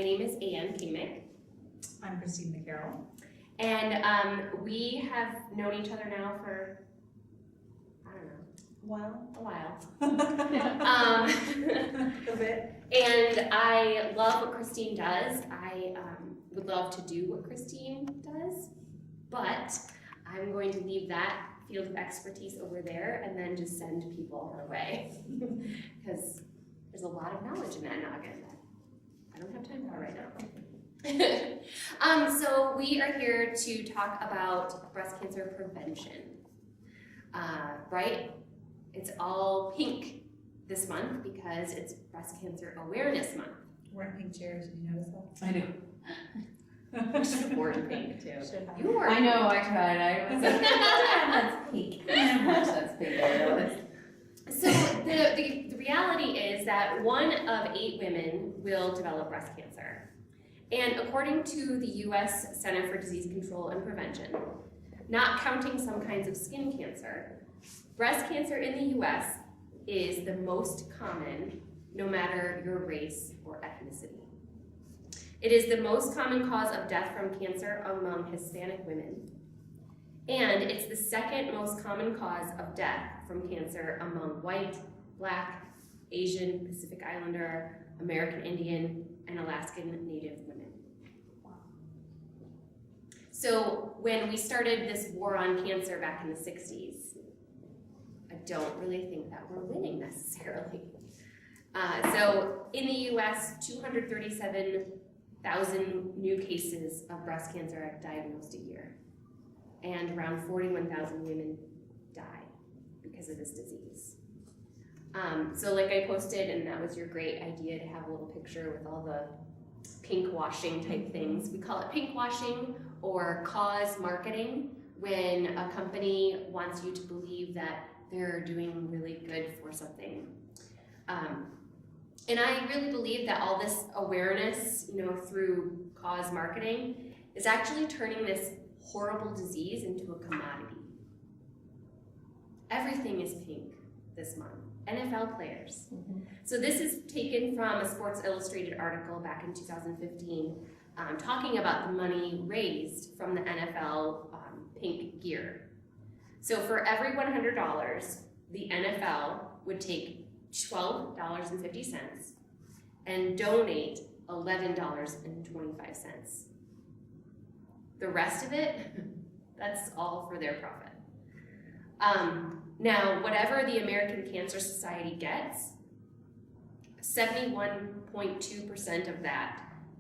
name is Ann Kaemingk. I'm MacCarroll. And we have known each other now for, I don't know, a while. A bit. And I love what Christine does. I would love to do what Christine does, but I'm going to leave that field of expertise over there and then just send people her way. Because there's a lot of knowledge in that noggin that I don't have time for right now. So we are here to talk about breast cancer prevention, right? It's all pink this month because it's Breast Cancer Awareness Month. We're in pink chairs, did you notice that? I do. You should have worn pink too. Should have. You were. I know, I tried. I was like, that's pink. That's pink. I know. So the reality is that 1 of 8 women will develop breast cancer. And according to the U.S. Center for Disease Control and Prevention, not counting some kinds of skin cancer, breast cancer in the U.S. is the most common, no matter your race or ethnicity. It is the most common cause of death from cancer among Hispanic women, and it's the second most common cause of death from cancer among white, Black, Asian, Pacific Islander, American Indian, and Alaskan Native women. So when we started this war on cancer back in the 60s, I don't really think that we're winning necessarily. So in the US, 237,000 new cases of breast cancer are diagnosed a year, and around 41,000 women die because of this disease. So like I posted, and that was your great idea to have a little picture with all the pink washing type things. We call it pink washing or cause marketing, when a company wants you to believe that they're doing really good for something. And I really believe that all this awareness, through cause marketing is actually turning this horrible disease into a commodity. Everything is pink this month. NFL players. So this is taken from a Sports Illustrated article back in 2015 talking about the money raised from the NFL pink gear. So for every $100, the NFL would take $12.50 and donate $11.25. The rest of it, that's all for their profit. Now, whatever the American Cancer Society gets, 71.2% of that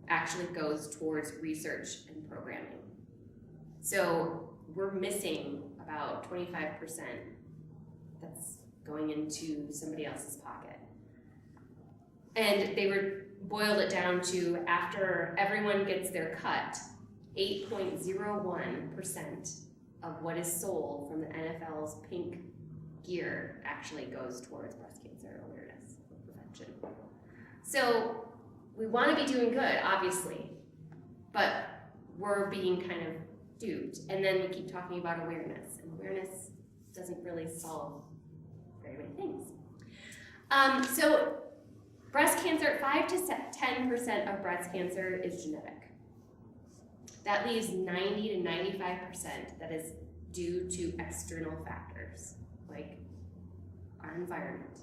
actually goes towards research and programming. So we're missing about 25% that's going into somebody else's pocket. And they boiled it down to, after everyone gets their cut, 8.01% of what is sold from the NFL's pink gear actually goes towards breast cancer awareness and prevention. So we want to be doing good, obviously, but we're being kind of duped. And then we keep talking about awareness, and awareness doesn't really solve very many things. So breast cancer, 5 to 10% of breast cancer is genetic. That leaves 90 to 95% that is due to external factors, like our environment.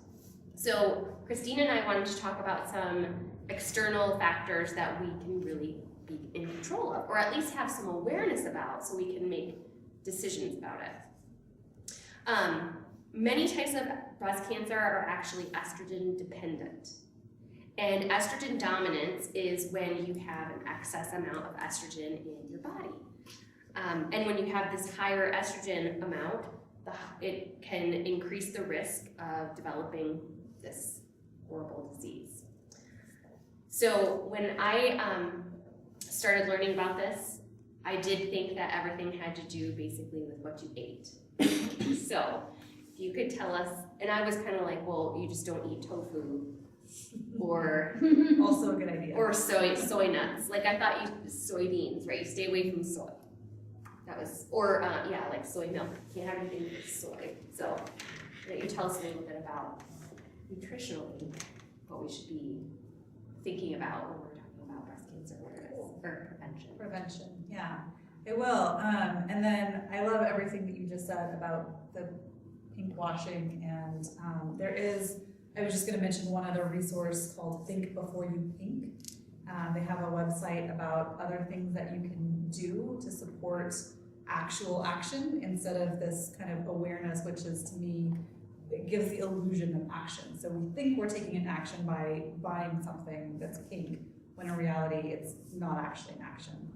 So Christine and I wanted to talk about some external factors that we can really be in control of, or at least have some awareness about, so we can make decisions about it. Many types of breast cancer are actually estrogen dependent. And estrogen dominance is when you have an excess amount of estrogen in your body. And when you have this higher estrogen amount, it can increase the risk of developing this horrible disease. So when I started learning about this, I did think that everything had to do basically with what you ate. So if you could tell us, and I was kind of like, well, you just don't eat tofu, or also a good idea. Or soy nuts. Like I thought soybeans, right? You stay away from soy. That was, or like soy milk. You can't have anything with soy. So that you tell us a little bit about nutritionally what we should be thinking about when we're talking about breast cancer. cancer awareness or prevention. Prevention, yeah, it will. And then I love everything that you just said about the pink washing, and I was just gonna mention one other resource called Think Before You Pink. They have a website about other things that you can do to support actual action instead of this kind of awareness, which is, to me, it gives the illusion of action. So we think we're taking an action by buying something that's pink, when in reality it's not actually an action.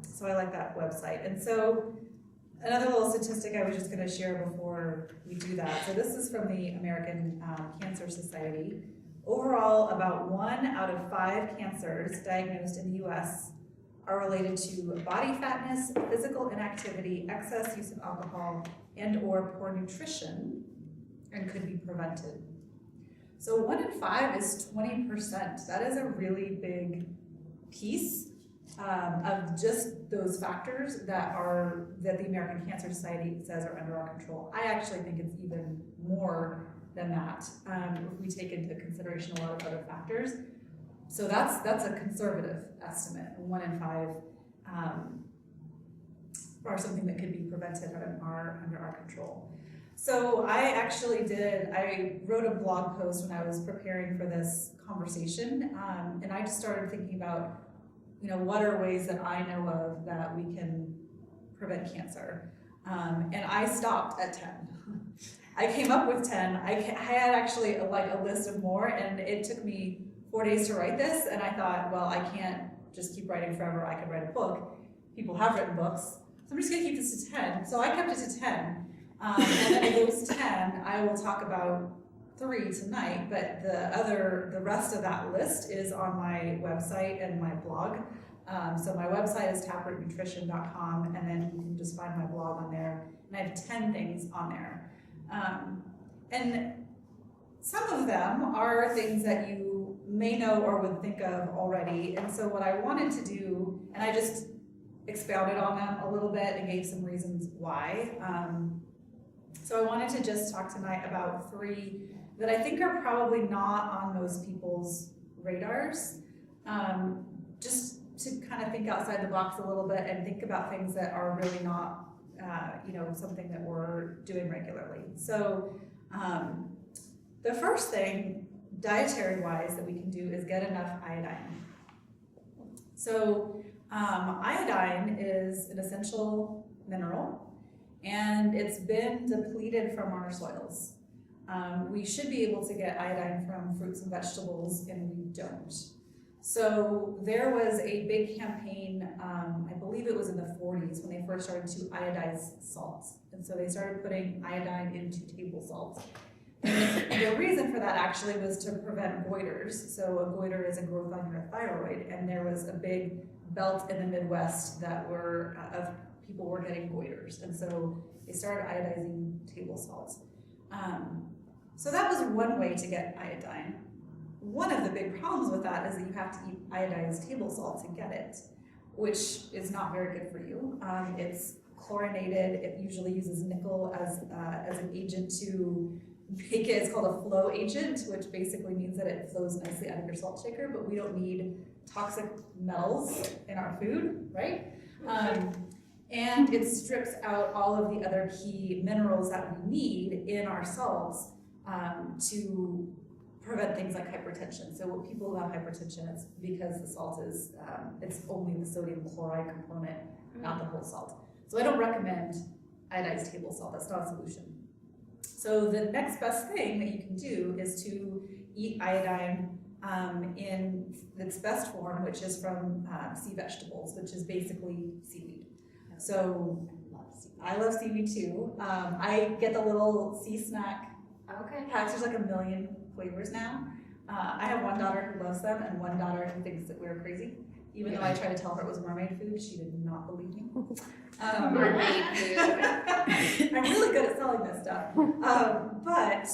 So I like that website. And so another little statistic I was just going to share before we do that. So this is from the American Cancer Society. Overall, about 1 out of 5 cancers diagnosed in the US are related to body fatness, physical inactivity, excess use of alcohol, and or poor nutrition, and could be prevented. So 1 in 5 is 20%. That is a really big piece of just those factors that the American Cancer Society says are under our control. I actually think it's even more than that if we take into consideration a lot of other factors. So that's a conservative estimate. 1 in 5 are something that could be prevented under our control. So I wrote a blog post when I was preparing for this conversation, and I just started thinking about, what are ways that I know of that we can prevent cancer? And I stopped at 10. I came up with 10. I had actually a list of more, and it took me 4 days to write this, and I thought, well, I can't just keep writing forever. I could write a book. People have written books, so I'm just gonna keep this to 10. So I kept it to 10. And then of those 10, I will talk about 3 tonight, but the rest of that list is on my website and my blog. So my website is taprootnutrition.com, and then you can just find my blog on there. And I have 10 things on there. And some of them are things that you may know or would think of already. And so what I wanted to do, and I just expounded on them a little bit and gave some reasons why. So I wanted to just talk tonight about 3 that I think are probably not on most people's radars. Just to kind of think outside the box a little bit and think about things that are really not, something that we're doing regularly. So the first thing, dietary-wise, that we can do is get enough iodine. So iodine is an essential mineral, and it's been depleted from our soils. We should be able to get iodine from fruits and vegetables, and we don't. So there was a big campaign, I believe it was in the 40s, when they first started to iodize salt. And so they started putting iodine into table salt. And the reason for that actually was to prevent goiters. So a goiter is a growth on your thyroid, and there was a big belt in the Midwest that of people were getting goiters. And so they started iodizing table salt. So that was one way to get iodine. One of the big problems with that is that you have to eat iodized table salt to get it, which is not very good for you. It's chlorinated. It usually uses nickel as an agent to make it. It's called a flow agent, which basically means that it flows nicely out of your salt shaker, but we don't need toxic metals in our food, right? And it strips out all of the other key minerals that we need in our salts to prevent things like hypertension. So when people who have hypertension, it's because the salt is, it's only the sodium chloride component, not the whole salt. So I don't recommend iodized table salt. That's not a solution. So the next best thing that you can do is to eat iodine in its best form, which is from sea vegetables, which is basically seaweed. So I love seaweed too. I get the little sea snack packs. There's like 1 million flavors now. I have one daughter who loves them and one daughter who thinks that we're crazy. Even though I tried to tell her it was mermaid food, she did not believe me. Mermaid food. I'm really good at selling this stuff. But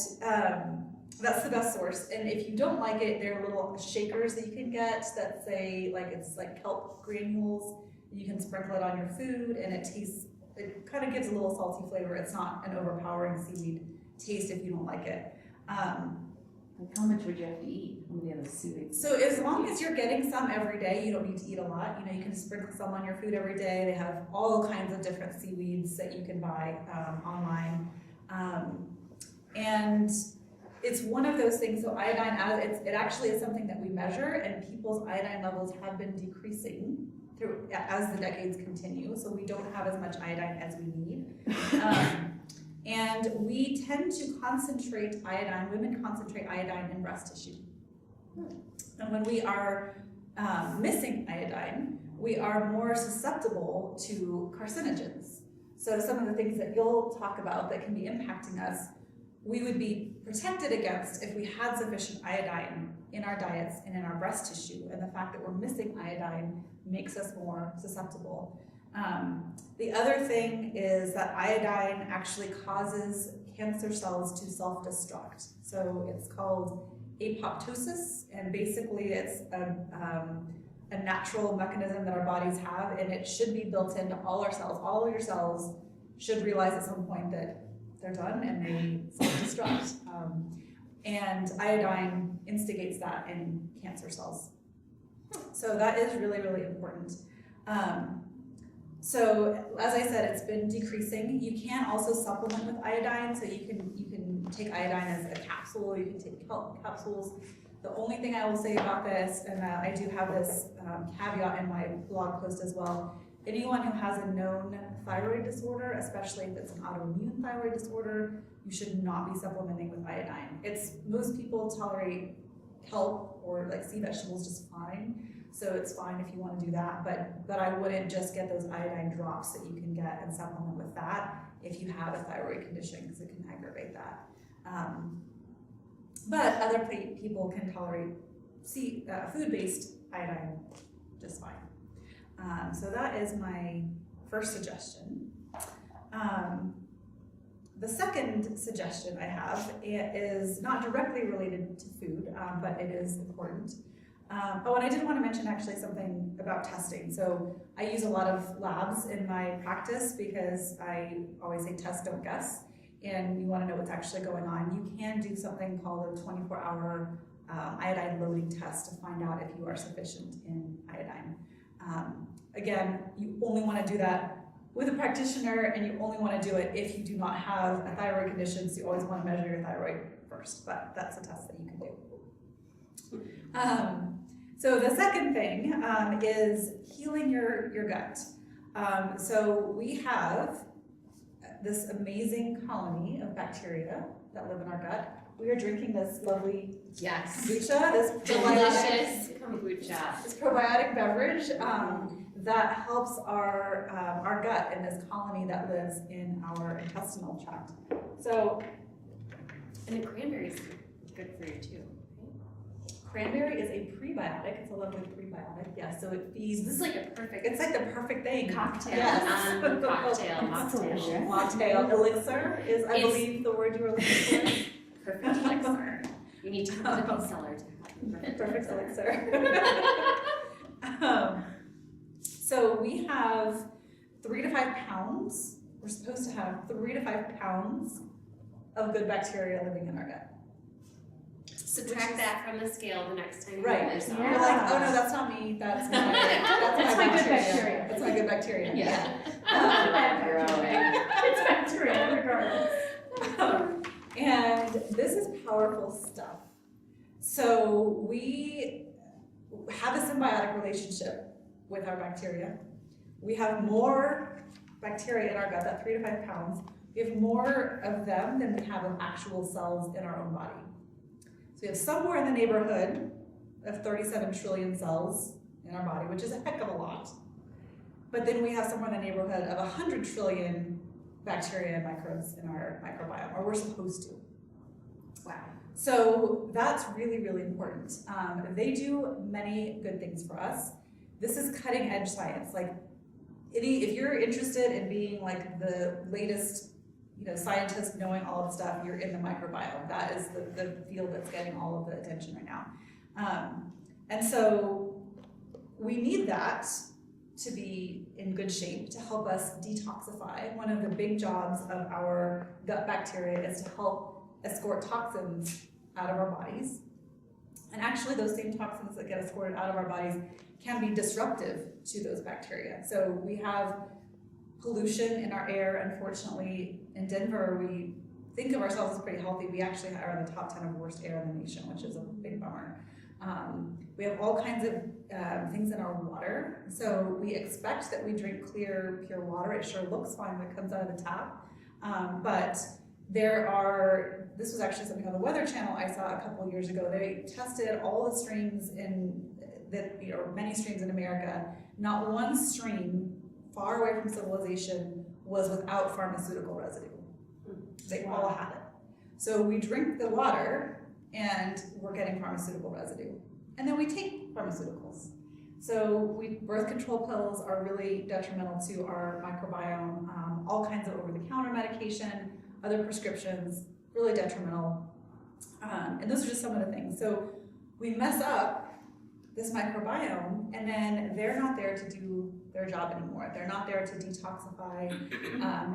that's the best source. And if you don't like it, there are little shakers that you can get that say it's like kelp granules. You can sprinkle it on your food, and it kind of gives a little salty flavor. It's not an overpowering seaweed taste if you don't like it. Like how much would you have to eat? How many of those seaweeds? So as long as you're getting some every day, you don't need to eat a lot. You know, you can sprinkle some on your food every day. They have all kinds of different seaweeds that you can buy online. And it's one of those things, so iodine, it actually is something that we measure, and people's iodine levels have been decreasing as the decades continue, so we don't have as much iodine as we need. And we tend to concentrate iodine, women concentrate iodine in breast tissue. And when we are missing iodine, we are more susceptible to carcinogens. So some of the things that you'll talk about that can be impacting us, we would be protected against if we had sufficient iodine in our diets and in our breast tissue, and the fact that we're missing iodine makes us more susceptible. The other thing is that iodine actually causes cancer cells to self-destruct. So it's called apoptosis, and basically it's a natural mechanism that our bodies have, and it should be built into all our cells. All of your cells should realize at some point that they're done and they self-destruct. And iodine instigates that in cancer cells. So that is really, really important. So as I said, it's been decreasing. You can also supplement with iodine, so you can take iodine as a capsule, you can take capsules. The only thing I will say about this, and I do have this caveat in my blog post as well, anyone who has a known thyroid disorder, especially if it's an autoimmune thyroid disorder, you should not be supplementing with iodine. Most people tolerate kelp or like sea vegetables just fine. So it's fine if you want to do that, but I wouldn't just get those iodine drops that you can get and supplement with that if you have a thyroid condition, because it can aggravate that. But other people can tolerate food-based iodine just fine. So that is my first suggestion. The second suggestion I have is not directly related to food, but it is important. And I did want to mention actually something about testing. So I use a lot of labs in my practice because I always say test, don't guess. And you want to know what's actually going on. You can do something called a 24-hour iodine loading test to find out if you are sufficient in iodine. Again, you only want to do that with a practitioner, and you only want to do it if you do not have a thyroid condition, so you always want to measure your thyroid first, but that's a test that you can do. So the second thing is healing your gut. So we have this amazing colony of bacteria that live in our gut. We are drinking this lovely kombucha, this delicious kombucha. This probiotic beverage that helps our gut and this colony that lives in our intestinal tract. So, and the cranberry's good for you too. Cranberry is a prebiotic. It's a lovely prebiotic. Yeah, so it feeds. This is like a perfect. It's like the perfect thing. Cocktail. Yes. Mocktail Elixir is, I believe, the word you were looking for. Perfect elixir. You need to come to the Peace Cellar to have perfect elixir. So we have 3 to 5 pounds. We're supposed to have 3 to 5 pounds of good bacteria living in our gut. Subtract that from the scale the next time you right. do this. You're like, oh no, that's not me. That's my good bacteria. That's my good bacteria. Yeah. It's bacteria, regardless. And this is powerful stuff. So we have a symbiotic relationship with our bacteria. We have more bacteria in our gut, that 3 to 5 pounds. We have more of them than we have of actual cells in our own body. So we have somewhere in the neighborhood of 37 trillion cells in our body, which is a heck of a lot. But then we have somewhere in the neighborhood of 100 trillion bacteria and microbes in our microbiome, or we're supposed to. Wow. So that's really, really important. They do many good things for us. This is cutting edge science. Like, if you're interested in being like the latest, scientist knowing all of the stuff, you're in the microbiome. That is the field that's getting all of the attention right now. And so we need that to be in good shape to help us detoxify. One of the big jobs of our gut bacteria is to help escort toxins out of our bodies. And actually those same toxins that get escorted out of our bodies can be disruptive to those bacteria. So we have pollution in our air. Unfortunately, in Denver, we think of ourselves as pretty healthy. We actually are in the top 10 of worst air in the nation, which is a big bummer. We have all kinds of things in our water. So we expect that we drink clear, pure water. It sure looks fine when it comes out of the tap. But this was actually something on the Weather Channel I saw a couple years ago. They tested all the streams many streams in America. Not one stream far away from civilization was without pharmaceutical residue. They all had it. So we drink the water and we're getting pharmaceutical residue. And then we take pharmaceuticals. So birth control pills are really detrimental to our microbiome. All kinds of over-the-counter medication, other prescriptions, really detrimental. And those are just some of the things. So we mess up this microbiome, and then they're not there to do their job anymore. They're not there to detoxify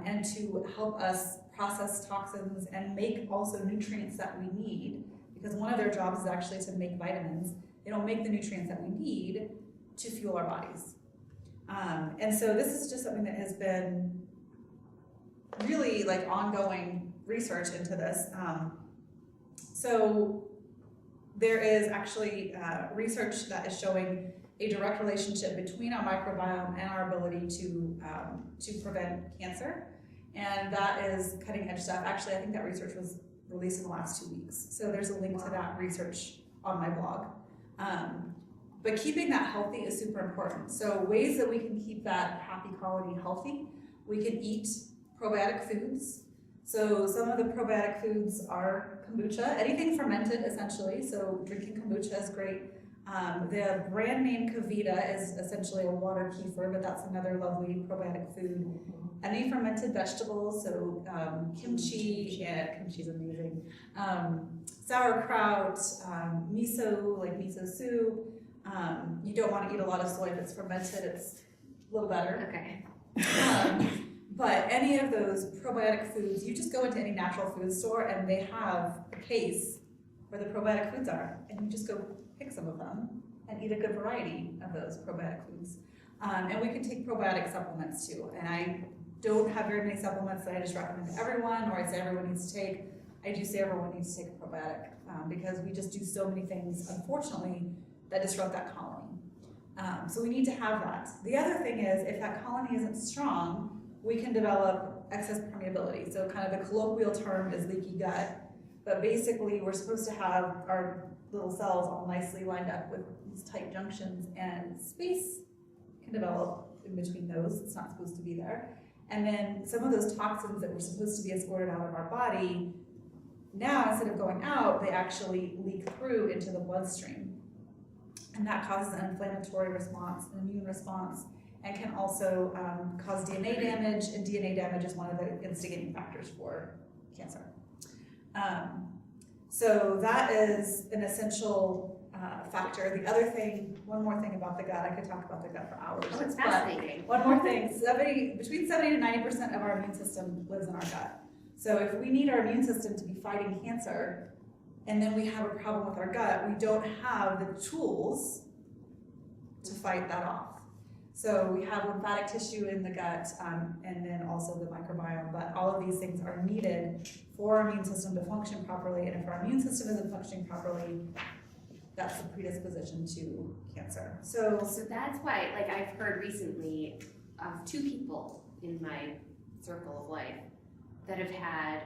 and to help us process toxins and make also nutrients that we need, because one of their jobs is actually to make vitamins. They don't make the nutrients that we need to fuel our bodies. And so this is just something that has been really like ongoing research into this. So there is actually research that is showing a direct relationship between our microbiome and our ability to prevent cancer. And that is cutting edge stuff. Actually, I think that research was released in the last 2 weeks. So there's a link to that research on my blog. But keeping that healthy is super important. So ways that we can keep that happy colony healthy, we can eat probiotic foods. So some of the probiotic foods are kombucha, anything fermented essentially. So drinking kombucha is great. The brand name Kavita is essentially a water kefir, but that's another lovely probiotic food. Any fermented vegetables, so kimchi, yeah, kimchi's amazing. Sauerkraut, miso, like miso soup. You don't want to eat a lot of soy if it's fermented, it's a little better. Okay. But any of those probiotic foods, you just go into any natural food store and they have a case where the probiotic foods are, and you just go pick some of them and eat a good variety of those probiotic foods. And we can take probiotic supplements too. And I don't have very many supplements that I just recommend to everyone, or I say everyone needs to take. I do say everyone needs to take a probiotic because we just do so many things, unfortunately, that disrupt that colony. So we need to have that. The other thing is, if that colony isn't strong, we can develop excess permeability. So kind of the colloquial term is leaky gut, but basically we're supposed to have our little cells all nicely lined up with these tight junctions, and space can develop in between those. It's not supposed to be there. And then some of those toxins that were supposed to be escorted out of our body, now instead of going out, they actually leak through into the bloodstream. And that causes an inflammatory response, an immune response, and can also cause DNA damage, and DNA damage is one of the instigating factors for cancer. So that is an essential factor. The other thing, one more thing about the gut, I could talk about the gut for hours. Oh, it's fascinating. One more thing, between 70 to 90% of our immune system lives in our gut. So if we need our immune system to be fighting cancer, and then we have a problem with our gut, we don't have the tools to fight that off. So we have lymphatic tissue in the gut, and then also the microbiome, but all of these things are needed for our immune system to function properly, and if our immune system isn't functioning properly, that's the predisposition to cancer. So that's why, like, I've heard recently of 2 people in my circle of life that have had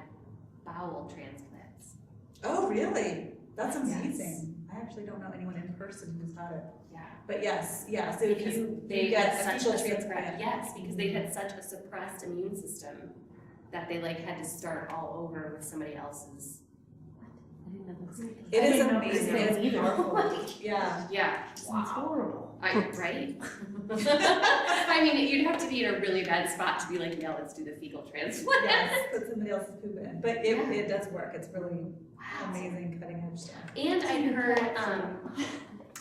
bowel transplants. Oh, really? That's amazing. Yes. I actually don't know anyone in person who's had it. Yeah. But yes, yeah. So because they get such a transplant. Yes, because they had such a suppressed immune system that they like had to start all over with somebody else's. It is amazing. It's powerful. Yeah. Yeah. Wow. It's horrible. Right? I mean, you'd have to be in a really bad spot to be like, yeah, let's do the fecal transplant. Yes, put somebody else's poop in. But it does work. It's really amazing, cutting edge stuff. And I'd heard,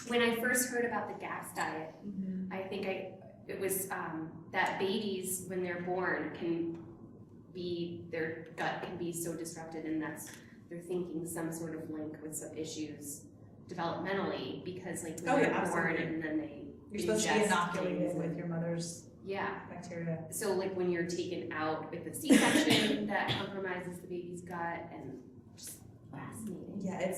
when I first heard about the GAPS diet, I think it was that babies, when they're born, their gut can be so disrupted, and that's they're thinking some sort of link with some issues developmentally, because like Oh, when yeah, they're born absolutely. and then they You're supposed to be ingest inoculated things with and- your mother's yeah. bacteria. So like when you're taken out with a C-section, that compromises the baby's gut, and just fascinating. Yeah,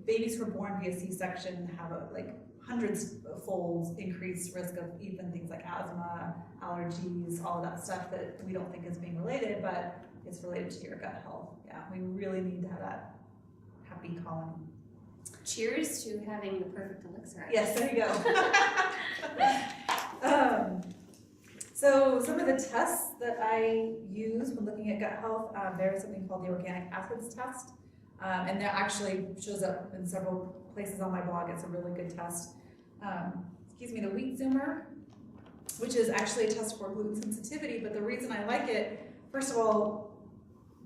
babies who are born via C-section have like hundreds of folds increased risk of even things like asthma, allergies, all of that stuff that we don't think is being related, but it's related to your gut health. Yeah, we really need to have that happy colony. Cheers to having the perfect elixir. Yes, there you go. So some of the tests that I use when looking at gut health, there is something called the organic acids test. And that actually shows up in several places on my blog. It's a really good test. The wheat zoomer, which is actually a test for gluten sensitivity, but the reason I like it, first of all,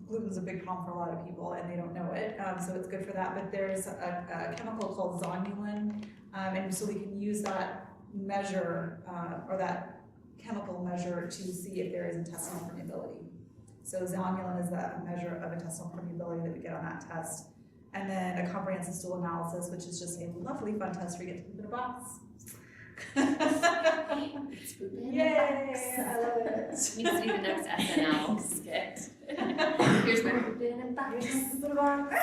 gluten's a big problem for a lot of people and they don't know it, so it's good for that, but there's a chemical called zonulin, and so we can use that measure, or that chemical measure, to see if there is intestinal permeability. So zonulin is a measure of intestinal permeability that we get on that test. And then a comprehensive stool analysis, which is just a lovely fun test where you get to poop in a box. It's pooping in a box. Yay, I love it. Needs to be the next SNL skit. Here's my pooping in a box. Poop in a box.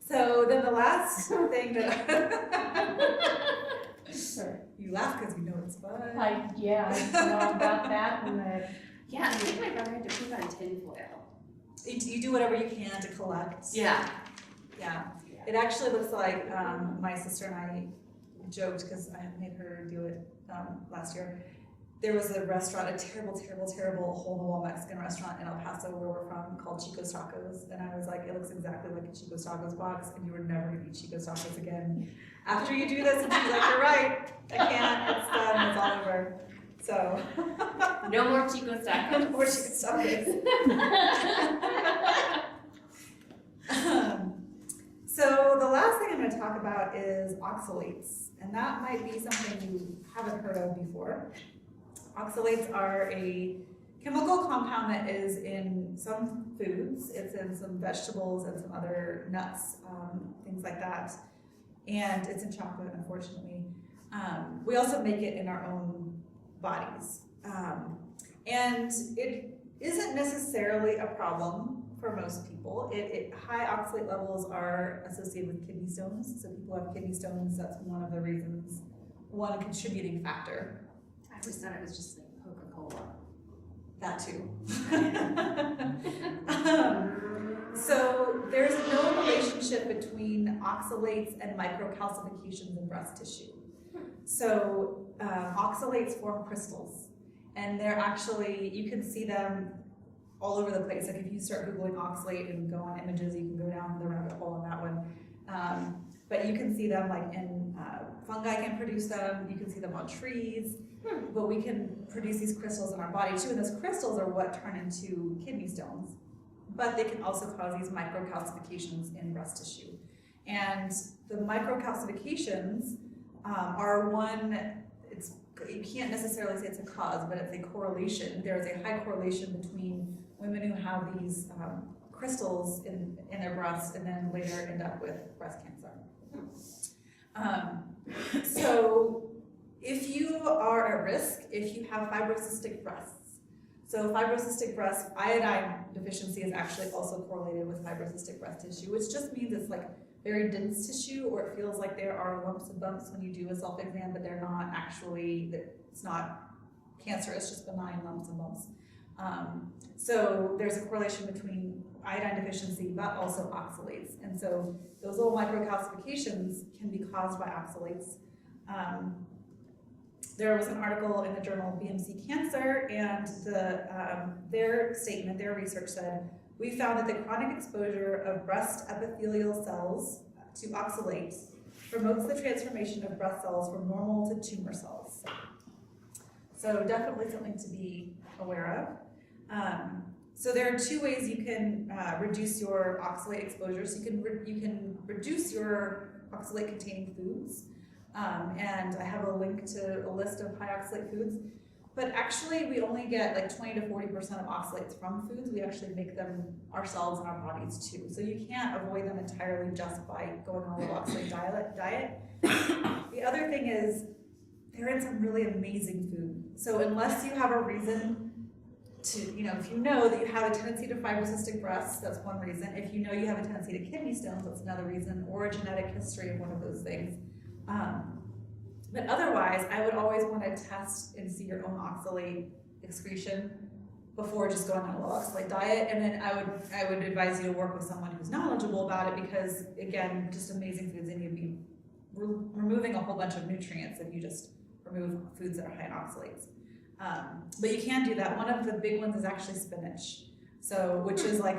So then the last thing that Sure. you laugh because you know it's fun. I know about that and that. Yeah, I think my brother had to poop on tinfoil. You do whatever you can to collect. Yeah. Yeah. It actually looks like my sister and I joked, because I made her do it last year. There was a restaurant, a terrible hole-in-the-wall Mexican restaurant in El Paso where we're from, called Chico's Tacos. And I was like, it looks exactly like a Chico's Tacos box, and you were never gonna eat Chico's Tacos again after you do this. And she's like, you're right, I can't, it's done, it's all over. So. No more Chico's tacos. No more Chico's Tacos. So the last thing I'm going to talk about is oxalates, and that might be something you haven't heard of before. Oxalates are a chemical compound that is in some foods. It's in some vegetables and some other nuts, things like that, and it's in chocolate, unfortunately. We also make it in our own bodies, and it isn't necessarily a problem for most people. High oxalate levels are associated with kidney stones. So people have kidney stones, that's one of the reasons, one contributing factor. I always thought it was just like Coca-Cola. That too. So there's no relationship between oxalates and microcalcifications in breast tissue. So oxalates form crystals, and they're actually, you can see them all over the place. Like if you start Googling oxalate and go on images, you can go down the rabbit hole on that one. But you can see them like in, fungi can produce them, you can see them on trees, but we can produce these crystals in our body too, and those crystals are what turn into kidney stones. But they can also cause these microcalcifications in breast tissue. And the microcalcifications are one, you can't necessarily say it's a cause, but it's a correlation. There's a high correlation between women who have these crystals in their breasts and then later end up with breast cancer. So if you are at risk, if you have fibrocystic breasts, so fibrocystic breast, iodine deficiency is actually also correlated with fibrocystic breast tissue, which just means it's like very dense tissue, or it feels like there are lumps and bumps when you do a self-exam, but they're not actually, it's not cancer, it's just benign lumps and bumps. So there's a correlation between iodine deficiency, but also oxalates. And so those little microcalcifications can be caused by oxalates. There was an article in the journal BMC Cancer, and their statement, their research said, we found that the chronic exposure of breast epithelial cells to oxalates promotes the transformation of breast cells from normal to tumor cells. So definitely something to be aware of. So there are two ways you can reduce your oxalate exposure. So you can reduce your oxalate-containing foods, and I have a link to a list of high oxalate foods. But actually, we only get like 20 to 40% of oxalates from foods. We actually make them ourselves in our bodies too. So you can't avoid them entirely just by going on a low oxalate diet. The other thing is, they're in some really amazing food. So unless you have a reason to, if you know that you have a tendency to fibrocystic breasts, that's one reason. If you know you have a tendency to kidney stones, that's another reason, or a genetic history of one of those things. But otherwise, I would always want to test and see your own oxalate excretion before just going on a low oxalate diet. And then I would advise you to work with someone who's knowledgeable about it because, again, just amazing foods, and you'd be removing a whole bunch of nutrients if you just remove foods that are high in oxalates. But you can do that. One of the big ones is actually spinach. So, which is like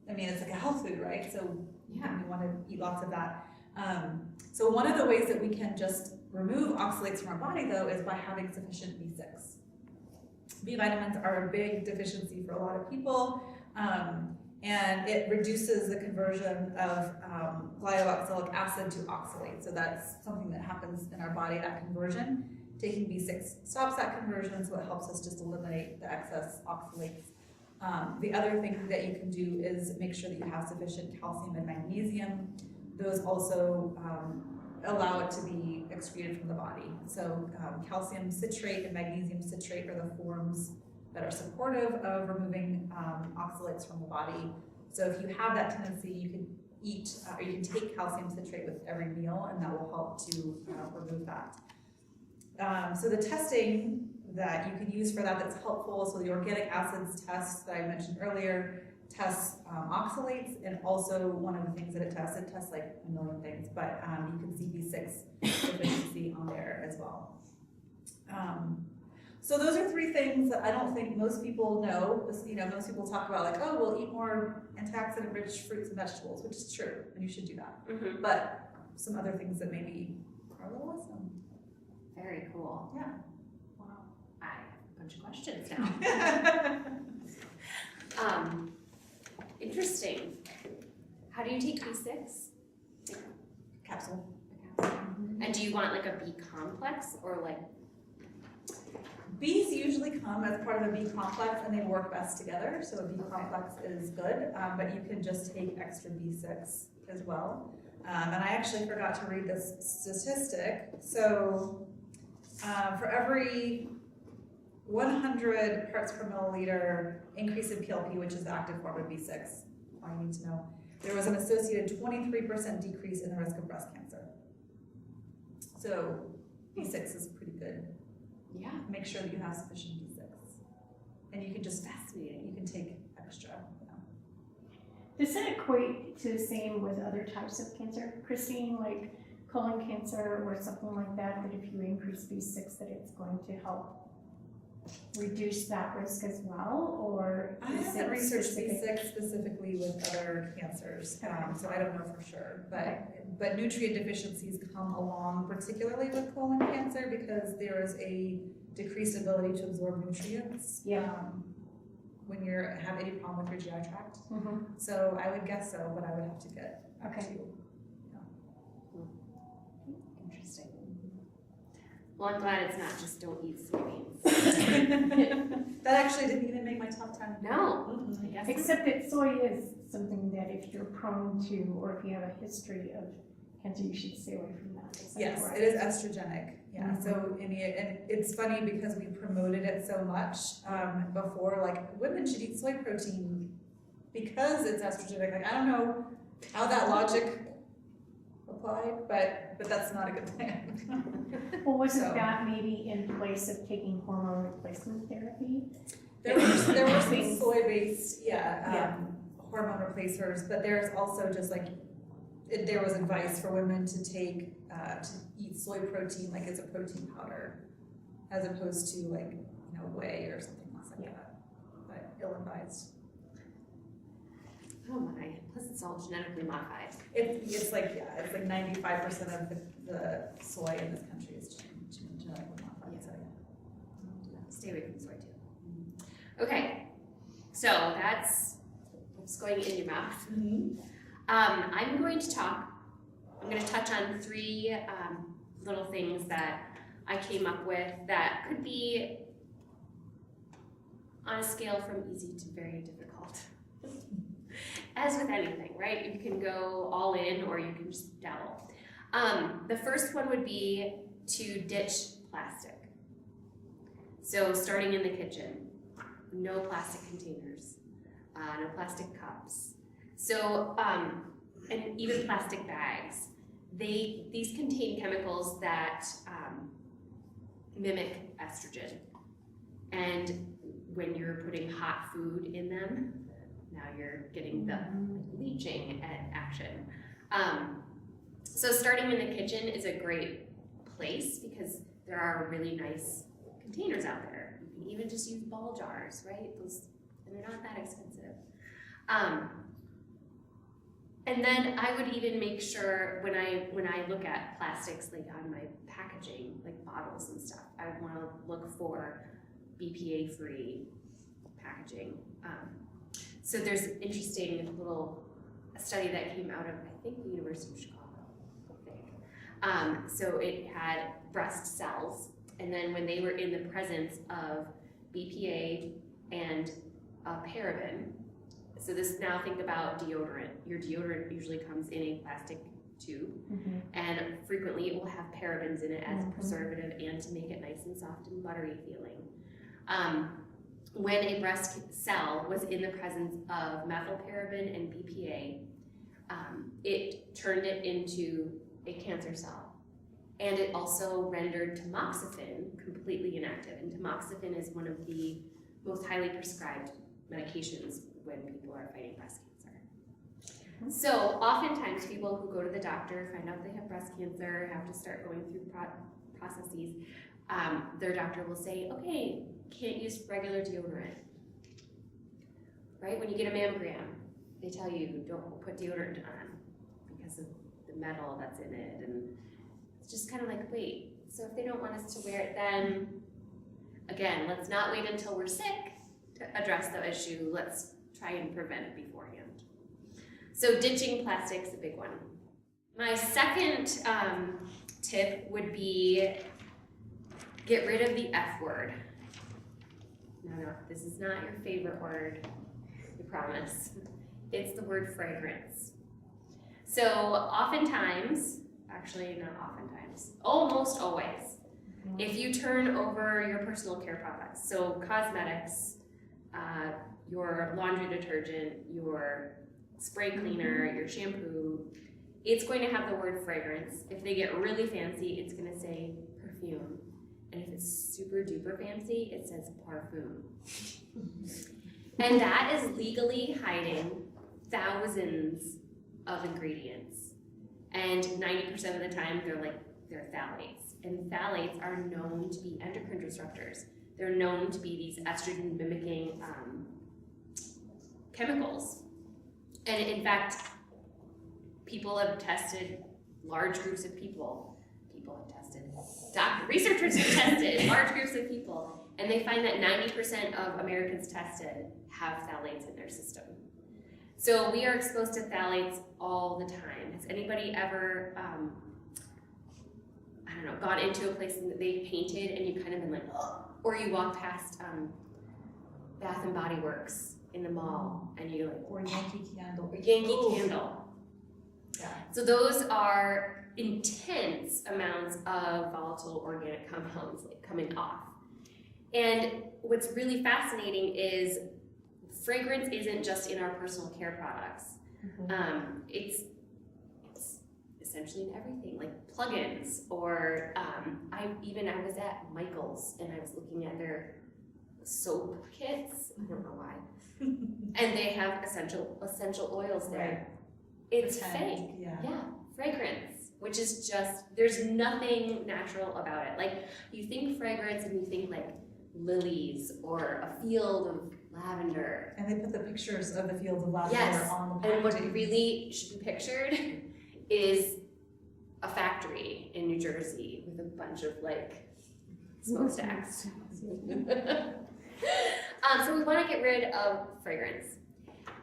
it's like a health food, right? So Yeah. you want to eat lots of that. So one of the ways that we can just remove oxalates from our body, though, is by having sufficient B6. B vitamins are a big deficiency for a lot of people, and it reduces the conversion of glyoxylic acid to oxalate. So that's something that happens in our body, that conversion. Taking B6 stops that conversion, so it helps us just eliminate the excess oxalates. The other thing that you can do is make sure that you have sufficient calcium and magnesium. Those also allow it to be excreted from the body. So calcium citrate and magnesium citrate are the forms that are supportive of removing oxalates from the body. So if you have that tendency, you can eat, or you can take calcium citrate with every meal, and that will help to remove that. So the testing that you can use for that's helpful, so the organic acids test that I mentioned earlier tests oxalates, and also one of the things that it tests like a million things, but you can see B6 deficiency on there as well. So those are three things that I don't think most people know. Most people talk about like, oh, we'll eat more antioxidant-rich fruits and vegetables, which is true, and you should do that. Mm-hmm. But some other things that maybe are a little less known. Very cool. Yeah. Wow. I have a bunch of questions now. Interesting. How do you take B6? Capsule. And do you want like a B complex or like? Bees usually come as part of a B complex, and they work best together. So a B complex is good, but you can just take extra B6 as well. And I actually forgot to read this statistic. So for every 100 parts per milliliter increase in PLP, which is the active form of B6, all you need to know, there was an associated 23% decrease in the risk of breast cancer. So B6 is pretty good. Yeah. Make sure that you have sufficient B6. And you can just, Fascinating. you can take extra. Does that equate to the same with other types of cancer, Christine, like colon cancer or something like that, that if you increase B6 that it's going to help reduce that risk as well, or I is haven't it researched specific? B6 specifically with other cancers, so I don't know for sure. Okay. But nutrient deficiencies come along, particularly with colon cancer, because there is a decreased ability to absorb nutrients. Yeah. When you have any problem with your GI tract. Mm-hmm. So I would guess so, but I would have to get Okay. to. Interesting. Well, I'm glad it's not just don't eat soybeans. That actually didn't even make my top 10. No. I guess not. Except that soy is something that if you're prone to, or if you have a history of cancer, you should stay away from that. Is that Yes, correct? it is estrogenic. Yeah, Mhm. so and it's funny because we promoted it so much before, like women should eat soy protein because it's estrogenic. Like I don't know how that logic applied, but that's not a good plan. Well, wasn't So- that maybe in place of taking hormone replacement therapy? There were some Things. soy-based, Yeah. hormone replacers, but there's also just like there was advice for women to take to eat soy protein like as a protein powder, as opposed to like whey or something else like that. But ill-advised. Oh my. Plus it's all genetically modified. It's like 95% of the soy in this country is genetically modified. Yeah. So yeah. Stay away from soy too. Okay. So that's what's going in your mouth. I'm going to touch on three little things that I came up with that could be on a scale from easy to very difficult. As with anything, right? You can go all in or you can just dabble. The first one would be to ditch plastic. So starting in the kitchen, no plastic containers, no plastic cups. So, and even plastic bags. These contain chemicals that mimic estrogen. And when you're putting hot food in them, now you're getting the leaching action. So starting in the kitchen is a great place because there are really nice containers out there. You can even just use ball jars, right? And they're not that expensive. And then I would even make sure when I look at plastics, like on my packaging, like bottles and stuff, I want to look for BPA-free packaging. So there's an interesting little study that came out of, I think, the University of Chicago, I think. So it had breast cells, and then when they were in the presence of BPA and paraben, so this, now think about deodorant. Your deodorant usually comes in a plastic tube, and frequently it will have parabens in it as a preservative and to make it nice and soft and buttery feeling. When a breast cell was in the presence of methylparaben and BPA, it turned it into a cancer cell. And it also rendered tamoxifen completely inactive. And tamoxifen is one of the most highly prescribed medications when people are fighting breast cancer. So oftentimes people who go to the doctor, find out they have breast cancer, have to start going through processes, their doctor will say, okay, can't use regular deodorant. Right? When you get a mammogram, they tell you don't put deodorant on because of the metal that's in it. And it's just kind of like, wait, so if they don't want us to wear it, then again, let's not wait until we're sick to address the issue. Let's try and prevent it beforehand. So ditching plastic's a big one. My second tip would be get rid of the F word. No, this is not your favorite word, I promise. It's the word fragrance. So oftentimes, actually not oftentimes, almost always, if you turn over your personal care products, so cosmetics, your laundry detergent, your spray cleaner, your shampoo, it's going to have the word fragrance. If they get really fancy, it's going to say perfume. And if it's super duper fancy, it says parfum. And that is legally hiding thousands of ingredients. And 90% of the time, they're phthalates. And phthalates are known to be endocrine disruptors. They're known to be these estrogen mimicking chemicals. And in fact, people have tested large groups of people. Researchers have tested large groups of people, and they find that 90% of Americans tested have phthalates in their system. So we are exposed to phthalates all the time. Has anybody ever, gone into a place that they painted and you kind of been like, oh, or you walk past Bath and Body Works in the mall and you like, Or Yankee Candle. Candle. Yeah. So those are intense amounts of volatile organic compounds coming off. And what's really fascinating is fragrance isn't just in our personal care products. It's essentially in everything, like plugins, or I was at Michael's and I was looking at their soap kits. I don't know why. And they have essential oils there. Right. It's Pretend, fake. yeah. Fragrance, which is just, there's nothing natural about it. Like, you think fragrance and you think like lilies or a field of lavender. And they put the pictures of the fields of lavender Yes, on the and what packaging. really should be pictured is a factory in New Jersey with a bunch of like smokestacks. So we want to get rid of fragrance.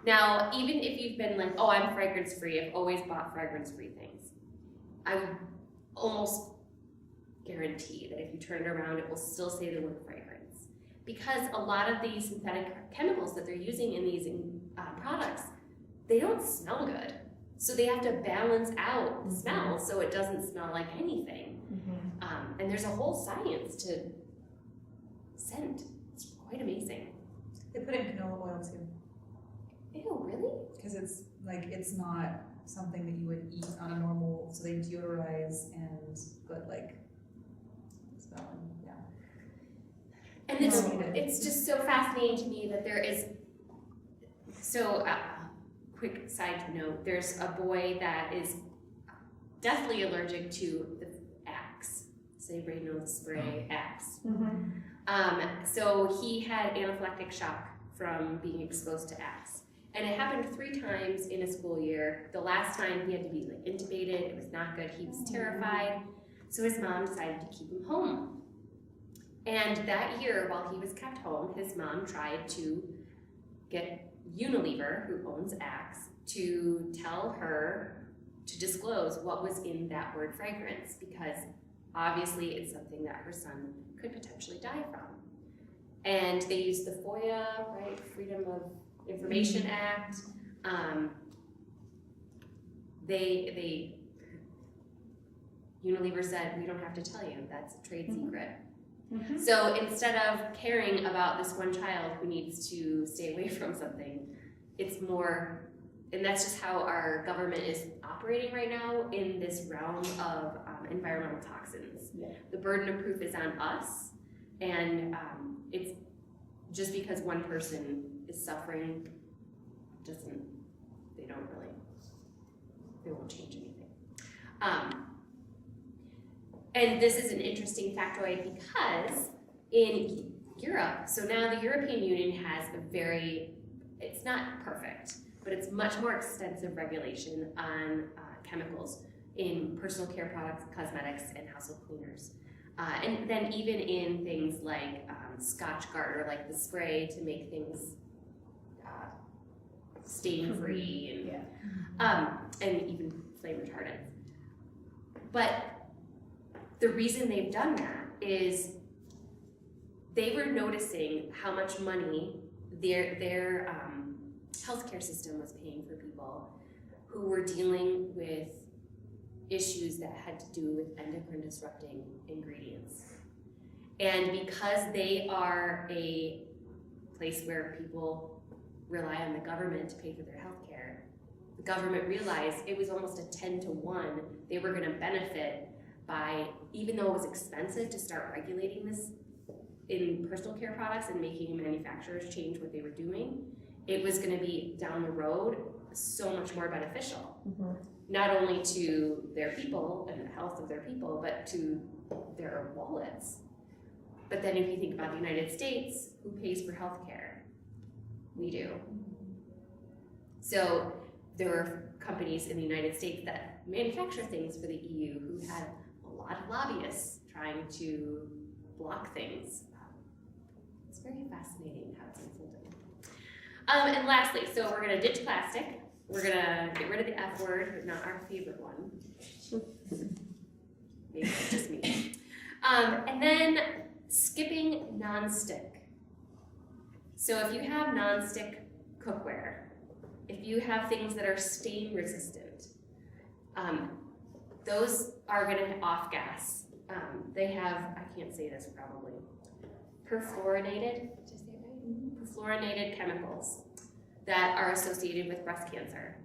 Now, even if you've been like, oh, I'm fragrance free, I've always bought fragrance free things, I would almost guarantee that if you turn it around, it will still say the word fragrance. because a lot of these synthetic chemicals that they're using in these products, they don't smell good. So they have to balance out the smell so it doesn't smell like anything. And there's a whole science to scent. It's quite amazing. They put it in canola oil too, Ew, really? because it's like, it's not something that you would eat on a normal, so they deodorize and put like, smelling, yeah. And Right. it's just so fascinating to me that there is, so quick side note, there's a boy that is deathly allergic to the Axe. So everybody knows the spray Axe. So he had anaphylactic shock from being exposed to Axe. And it happened 3 times in a school year. The last time he had to be like intubated, it was not good, he was terrified. So his mom decided to keep him home. And that year, while he was kept home, his mom tried to get Unilever, who owns Axe, to tell her to disclose what was in that word fragrance, because obviously it's something that her son could potentially die from. And they used the FOIA, right, Freedom of Information Act. Unilever said, we don't have to tell you, that's a trade secret. So instead of caring about this one child who needs to stay away from something, it's more, and that's just how our government is operating right now in this realm of environmental toxins. Yeah. The burden of proof is on us, and it's just because one person is suffering they won't change anything. And this is an interesting factoid because in Europe, so now the European Union has it's not perfect, but it's much more extensive regulation on chemicals in personal care products, cosmetics, and household cleaners. And then even in things like Scotch-Guard, or like the spray to make things stain-free, and even flame retardants. But the reason they've done that is they were noticing how much money their healthcare system was paying for people who were dealing with issues that had to do with endocrine disrupting ingredients. And because they are a place where people rely on the government to pay for their health care, the government realized it was almost a 10-to-1. They were going to benefit by, even though it was expensive to start regulating this in personal care products and making manufacturers change what they were doing, it was going to be down the road so much more beneficial. Not only to their people and the health of their people, but to their wallets. But then if you think about the United States, who pays for health care? We do. So there were companies in the United States that manufacture things for the EU who had a lot of lobbyists trying to block things. It's very fascinating how it's unfolding. And lastly, so we're gonna ditch plastic. We're gonna get rid of the F word, but not our favorite one. Maybe it's just me. And then skipping non-stick. So if you have non-stick cookware, if you have things that are stain resistant, those are gonna off-gas. They have, I can't say this probably, perfluorinated, did I say it right? Perfluorinated chemicals that are associated with breast cancer.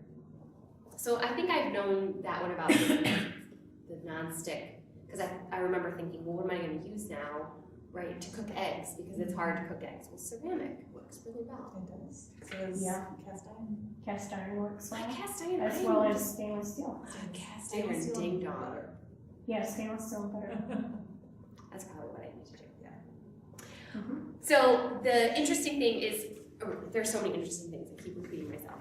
So I think I've known that one about the non-stick, because I remember thinking, well, what am I going to use now, right, to cook eggs, because it's hard to cook eggs. Well, ceramic works really well. It does. So is cast iron. Cast iron works well, Cast iron, as well as stainless steel. cast iron ding dong. Yeah, stainless steel and butter. That's probably what I need to do. Yeah. So the interesting thing is, there's so many interesting things, I keep repeating myself.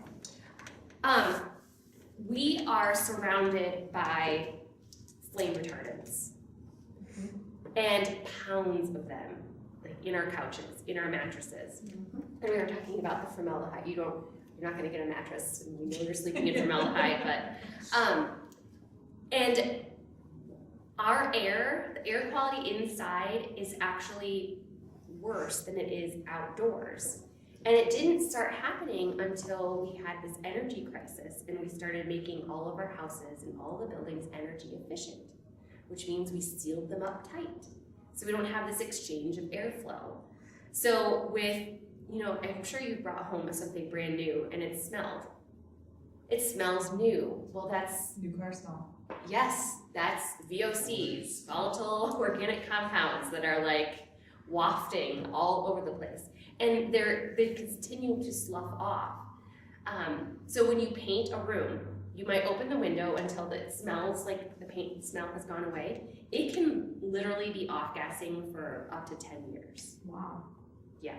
We are surrounded by flame retardants and pounds of them, like in our couches, in our mattresses. And we were talking about the formaldehyde. You're not going to get a mattress and you know you're sleeping in formaldehyde, but and our air, the air quality inside is actually worse than it is outdoors. And it didn't start happening until we had this energy crisis and we started making all of our houses and all the buildings energy efficient, which means we sealed them up tight. So we don't have this exchange of airflow. So with, I'm sure you brought home something brand new and it smelled. It smells new. Well, that's New car smell. Yes, that's VOCs, volatile organic compounds that are like wafting all over the place. And they continue to slough off. So when you paint a room, you might open the window until it smells like the paint smell has gone away. It can literally be off-gassing for up to 10 years. Wow. Yeah.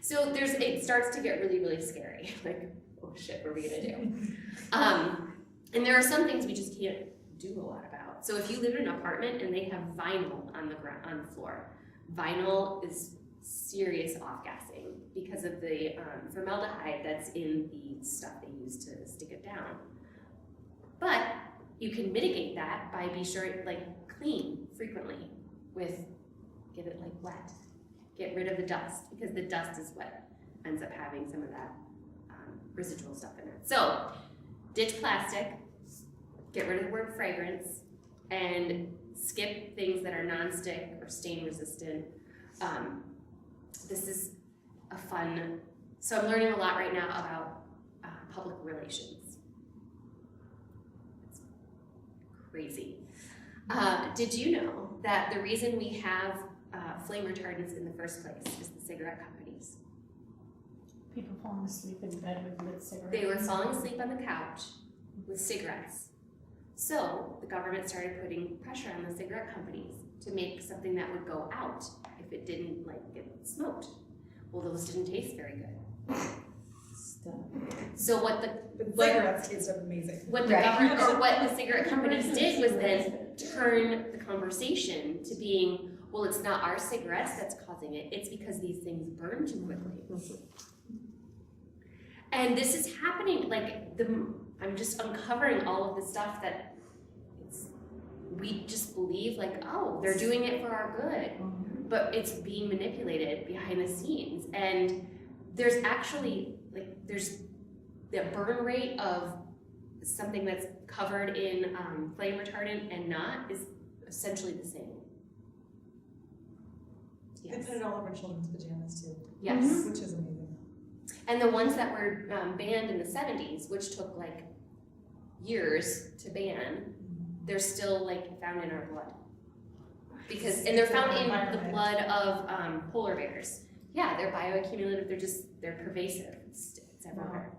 So it starts to get really, really scary. Like, oh shit, what are we gonna do? And there are some things we just can't do a lot about. So if you live in an apartment and they have vinyl on the floor, vinyl is serious off-gassing because of the formaldehyde that's in the stuff they use to stick it down. But you can mitigate that by be sure clean frequently get it wet. Get rid of the dust because the dust is what ends up having some of that residual stuff in it. So ditch plastic, get rid of the word fragrance, and skip things that are non-stick or stain resistant. This is a fun, so I'm learning a lot right now about public relations. It's crazy. Did you know that the reason we have flame retardants in the first place is the cigarette companies? People falling asleep in bed with cigarettes. They were falling asleep on the couch with cigarettes. So the government started putting pressure on the cigarette companies to make something that would go out if it didn't get smoked. Well, those didn't taste very good. So what cigarettes taste amazing. What the government or what the cigarette companies did was then turn the conversation to being, well, it's not our cigarettes that's causing it. It's because these things burn too quickly. And this is happening, I'm just uncovering all of the stuff that we just believe oh, they're doing it for our good, but it's being manipulated behind the scenes. And there's actually, there's the burn rate of something that's covered in flame retardant and not is essentially the same. Yes. They put it all over children's pajamas too. Yes. Which is amazing. And the ones that were banned in the 70s, which took years to ban, they're still found in our blood. And they're found in the blood of polar bears. Yeah, they're bioaccumulative, they're pervasive, it's everywhere. Wow.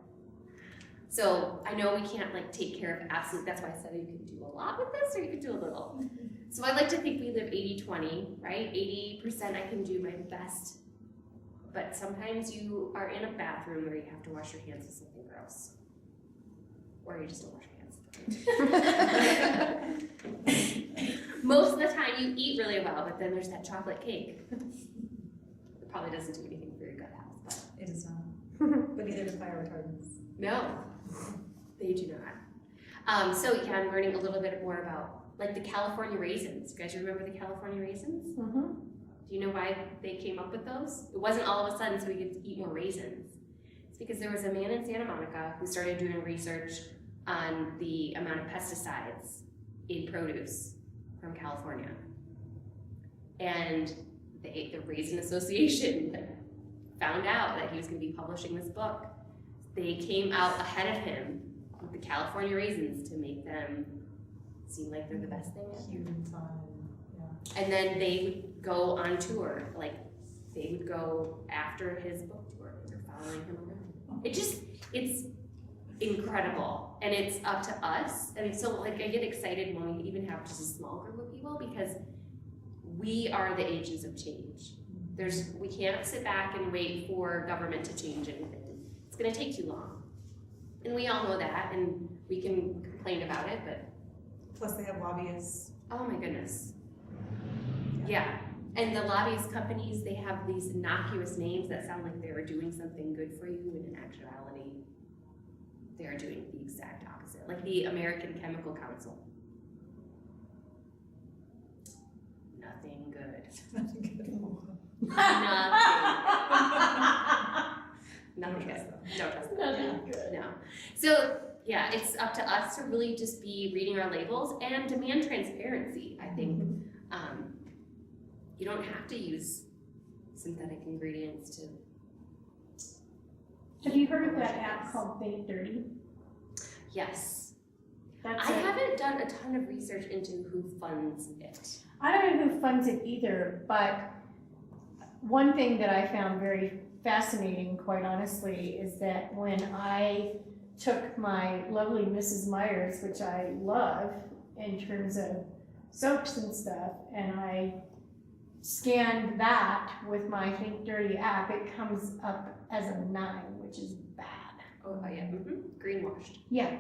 So I know we can't take care of absolute, that's why I said you can do a lot with this or you can do a little. So I like to think we live 80-20, right? 80% I can do my best, but sometimes you are in a bathroom where you have to wash your hands with something gross. Or you just don't wash your hands. Most of the time you eat really well, but then there's that chocolate cake. It probably doesn't do anything for your gut health, but it does not. But neither do fire retardants. No, they do not. So yeah, I'm learning a little bit more about the California raisins. You guys remember the California raisins? Mm-hmm. Do you know why they came up with those? It wasn't all of a sudden so we could eat more raisins. It's because there was a man in Santa Monica who started doing research on the amount of pesticides in produce from California. And the Raisin Association found out that he was going to be publishing this book. They came out ahead of him with the California raisins to make them seem like they're the best thing ever. Cute and fun. Yeah. And then they would go on tour, they would go after his book tour. They're following him around. It's incredible, and it's up to us. And so I get excited when we even have just a small group of people because we are the agents of change. We can't sit back and wait for government to change anything. It's going to take too long. And we all know that, and we can complain about it, but... Plus they have lobbyists. Oh my goodness. Yeah. And the lobbyist companies, they have these innocuous names that sound like they're doing something good for you, and in actuality, they're doing the exact opposite. Like the American Chemical Council. Nothing good. Nothing good. Don't trust them. Nothing good. No. So yeah, it's up to us to really just be reading our labels and demand transparency. I think you don't have to use synthetic ingredients to. Have you heard of that app called Think Dirty? Yes. That's I haven't done a ton of research into who funds it. I don't know who funds it either, but one thing that I found very fascinating, quite honestly, is that when I took my lovely Mrs. Myers, which I love in terms of soaps and stuff, and I scanned that with my Think Dirty app, it comes up as a 9, which is bad. Oh yeah, greenwashed. Yeah,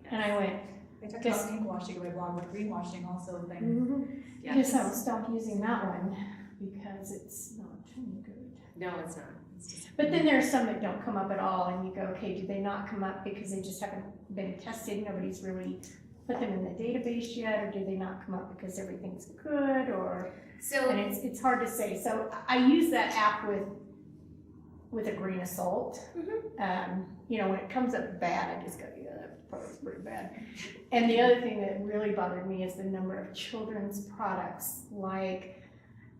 and I went, I talked Just- about pink washing in my blog, but greenwashing also a thing. Yeah. guess I'll stop using that one because it's not good. No, it's not. But then there are some that don't come up at all, and you go, okay, do they not come up because they just haven't been tested, nobody's really put them in the database yet, or do they not come up because everything's good, or, So and it's hard to say. So I use that app with a grain of salt. You know, when it comes up bad, I just go, yeah, that probably pretty bad. And the other thing that really bothered me is the number of children's products, like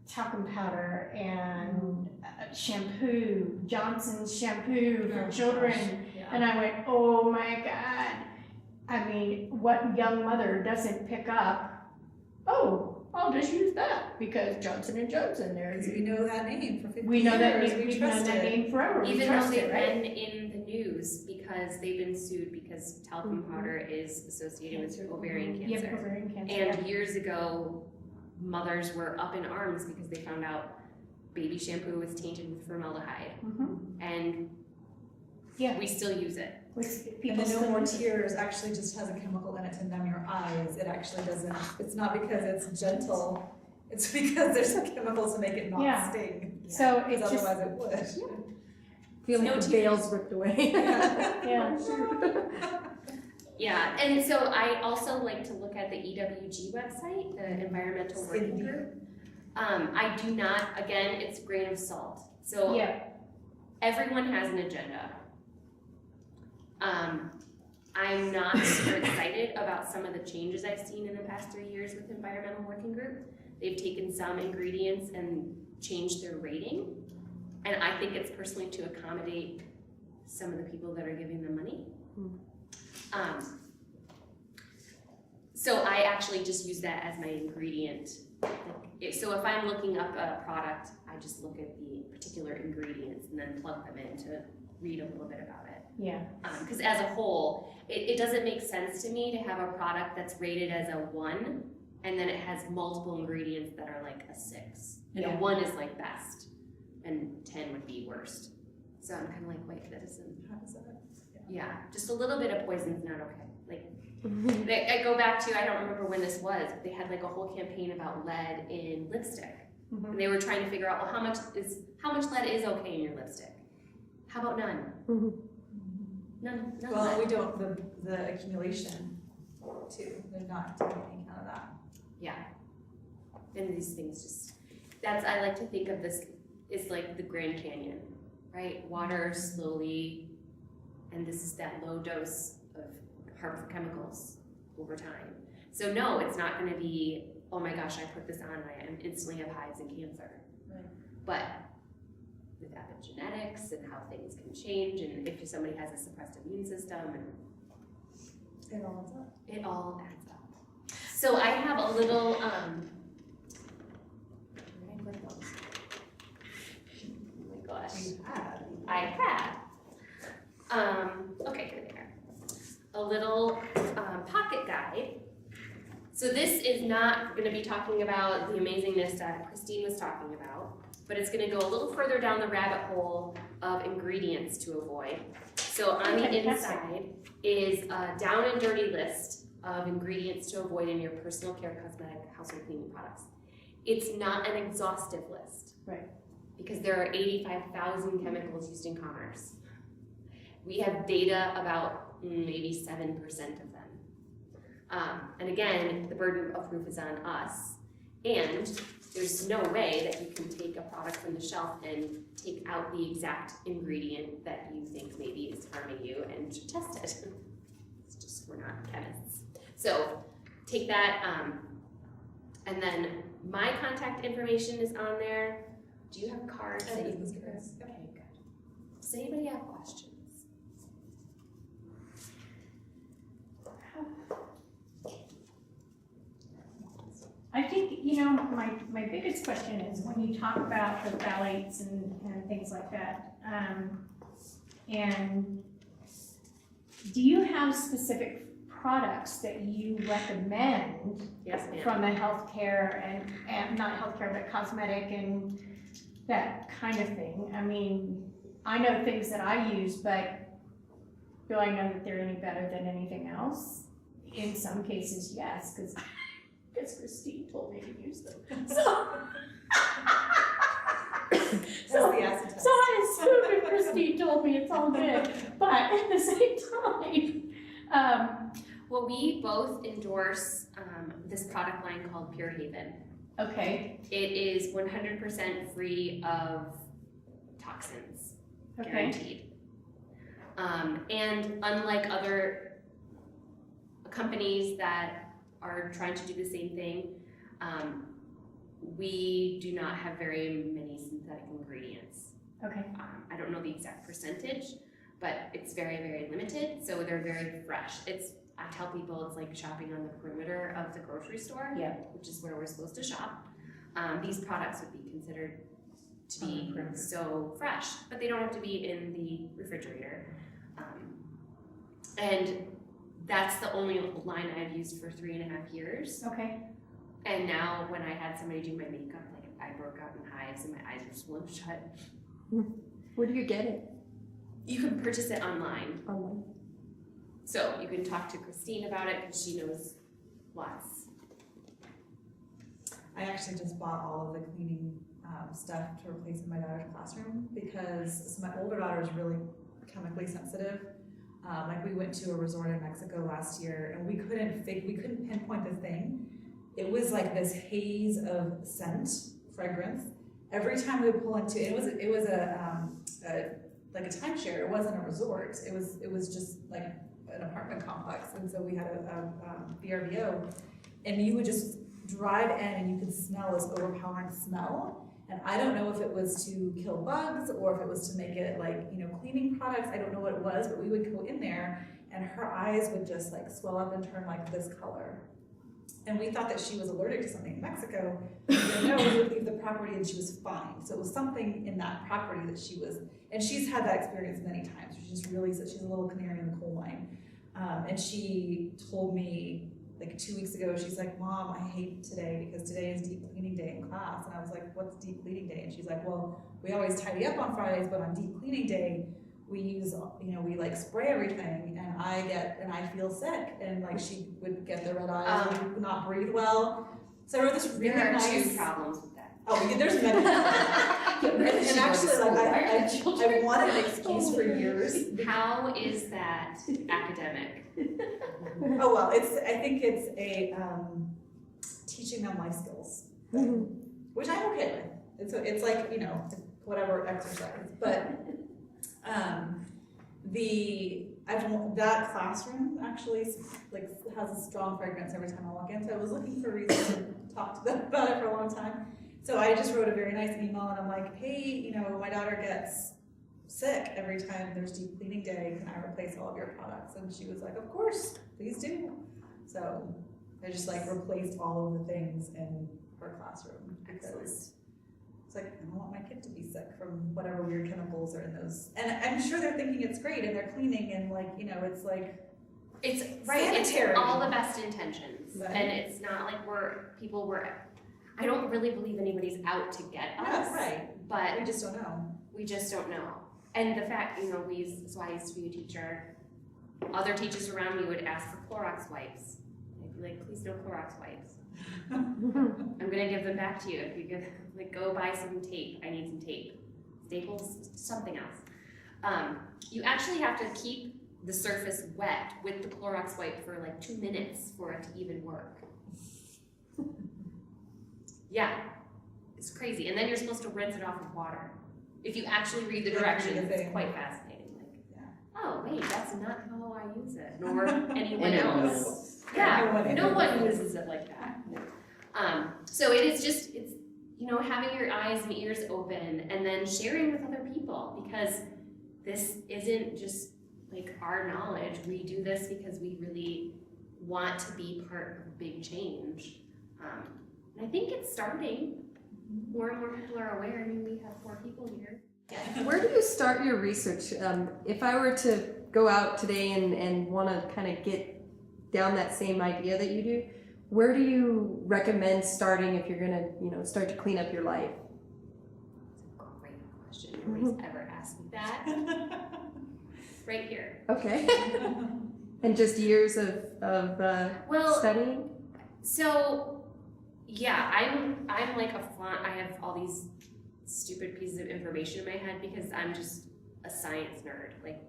talcum powder and shampoo, Johnson's shampoo for children. And I went, oh my God. I mean, what young mother doesn't pick up, oh, I'll just use that because Johnson & Johnson, Because we know that name for 50 we know that years, name, we we've known trust that it. name forever, we even though trust they've it, right? been in the news because they've been sued because talcum powder is associated with ovarian cancer. Yeah, ovarian cancer. And years ago, mothers were up in arms because they found out baby shampoo was tainted with formaldehyde, and Yeah. we still use it. And People the No still More use it. Tears actually just has a chemical in it to numb your eyes. It actually doesn't, it's not because it's gentle, it's because there's a chemical to make it not Yeah. sting. So Because it's just, otherwise it would. Feel No like the tears. veil's ripped away. yeah, Yeah, and so I also like to look at the EWG website, the Environmental Working Group. I do not, again, it's a grain of salt. So yeah, everyone has an agenda. I'm not super excited about some of the changes I've seen in the past 3 years with Environmental Working Group. They've taken some ingredients and changed their rating. And I think it's personally to accommodate some of the people that are giving them money. So I actually just use that as my ingredient. So if I'm looking up a product, I just look at the particular ingredients and then plug them in to read a little bit about it. yeah, Because as a whole, it doesn't make sense to me to have a product that's rated as a 1 and then it has multiple ingredients that are like a 6. And Yeah. a 1 is like best and 10 would be worst. So I'm kind of like, wait, that isn't, How does that? yeah, just a little bit of poison's not okay. Like, I go back to, I don't remember when this was, but they had like a whole campaign about lead in lipstick. And they were trying to figure out, well, how much lead is okay in your lipstick? How about none? None Well, lead. we don't, the accumulation too, they're not taking account of that. Yeah. And these things just, I like to think of this as like the Grand Canyon, right? Water slowly, and this is that low dose of harmful chemicals over time. So no, it's not gonna be, oh my gosh, I put this on, I instantly have hives and cancer. Right. But with epigenetics and how things can change, and if somebody has a suppressed immune system, and It all adds up. it all adds up. So I have a little, where did I put those? Oh my gosh. You had. I had. Okay, here they are. A little pocket guide. So this is not going to be talking about the amazingness that Christine was talking about, but it's going to go a little further down the rabbit hole of ingredients to avoid. So on the inside is a down and dirty list of ingredients to avoid in your personal care, cosmetic, household cleaning products. It's not an exhaustive list. Right. Because there are 85,000 chemicals used in commerce. We have data about maybe 7% of them. And again, the burden of proof is on us. And there's no way that you can take a product from the shelf and take out the exact ingredient that you think maybe is harming you and test it. It's just, we're not chemists. So take that, and then my contact information is on there. Do you have cards that you can give us? Okay, good. Does anybody have questions? I think, my biggest question is when you talk about the phthalates and things like that, and do you have specific products that you recommend Yes, ma'am. from a healthcare and not healthcare, but cosmetic and that kind of thing? I mean, I know things that I use, but do I know that they're any better than anything else? In some cases, yes, because Christine told me to use them. So the acid test. so I assume if Christine told me it's all good, but at the same time, Well, we both endorse this product line called Pure Haven. okay, It is 100% free of toxins, okay, guaranteed. And unlike other companies that are trying to do the same thing, we do not have very many synthetic ingredients. okay, I don't know the exact percentage, but it's very, very limited, so they're very fresh. I tell people it's like shopping on the perimeter of the grocery store, Yeah. which is where we're supposed to shop. These products would be considered to On the be perimeter. so fresh, but they don't have to be in the refrigerator. And that's the only line I've used for 3.5 years. okay, And now when I had somebody do my makeup, like I broke out in hives and my eyes were swollen shut. Where do you get it? You can purchase it online. Online? So you can talk to Christine about it because she knows lots. I actually just bought all of the cleaning stuff to replace in my daughter's classroom because my older daughter is really chemically sensitive. Like we went to a resort in Mexico last year and we couldn't pinpoint the thing. It was like this haze of scent, fragrance. Every time we would pull into it, it was like a timeshare. It wasn't a resort. It was just like an apartment complex, and so we had a VRBO, and you would just drive in and you could smell this overpowering smell. And I don't know if it was to kill bugs or if it was to make it like, cleaning products. I don't know what it was, but we would go in there and her eyes would just like swell up and turn like this color. And we thought that she was allergic to something in Mexico. And no, we would leave the property and she was fine. So it was something in that property that she was, and she's had that experience many times. She's a little canary in the coal mine. And she told me like 2 weeks ago, she's like, Mom, I hate today because today is deep cleaning day in class. And I was like, what's deep cleaning day? And she's like, well, we always tidy up on Fridays, but on deep cleaning day, we use, we like spray everything and I feel sick. And like she would get the red eyes and would not breathe well. So I wrote this really There are nice. 2 problems with that. Oh, yeah, there's many. And actually, like, I wanted an excuse for years. How is that academic? Oh, well, I think it's a, teaching them life skills, which I'm okay with. It's like, whatever exercise, but, that classroom actually like has a strong fragrance every time I walk in, so I was looking for reasons to talk to them about it for a long time. So I just wrote a very nice email and I'm like, hey, my daughter gets sick every time there's deep cleaning day, can I replace all of your products? And she was like, of course, please do. So I just like replaced all of the things in her classroom because it's like, I don't want my kid to be sick from whatever weird chemicals are in those. And I'm sure they're thinking it's great and they're cleaning and like, it's like, It's right, it's sanitary. all the best intentions. Right. And it's not like I don't really believe anybody's out to get us. Yeah, right. But We just don't know. we just don't know. And the fact, so I used to be a teacher. Other teachers around me would ask for Clorox wipes. I'd be like, please no Clorox wipes. I'm gonna give them back to you. If you give, go buy some tape. I need some tape. Staples, something else. You actually have to keep the surface wet with the Clorox wipe for 2 minutes for it to even work. Yeah, It's crazy. And then you're supposed to rinse it off with water. If you actually read the directions, it's quite fascinating. Like, oh wait, that's not how I use it, nor anyone else. Yeah, no one uses it like that. So it is just, it's, you know, having your eyes and ears open and then sharing with other people, because this isn't just like our knowledge. We do this because we really want to be part of a big change. And I think it's starting. More and more people are aware. I mean, we have 4 people here. Yeah. Where do you start your research? If I were to go out today and want to kind of get down that same idea that you do, where do you recommend starting if you're going to, you know, start to clean up your life? That's a great question. Nobody's ever asked me that. Right here. Okay. And just years of studying? So, yeah, I'm like a font. I have all these stupid pieces of information in my head because I'm just a science nerd. Like,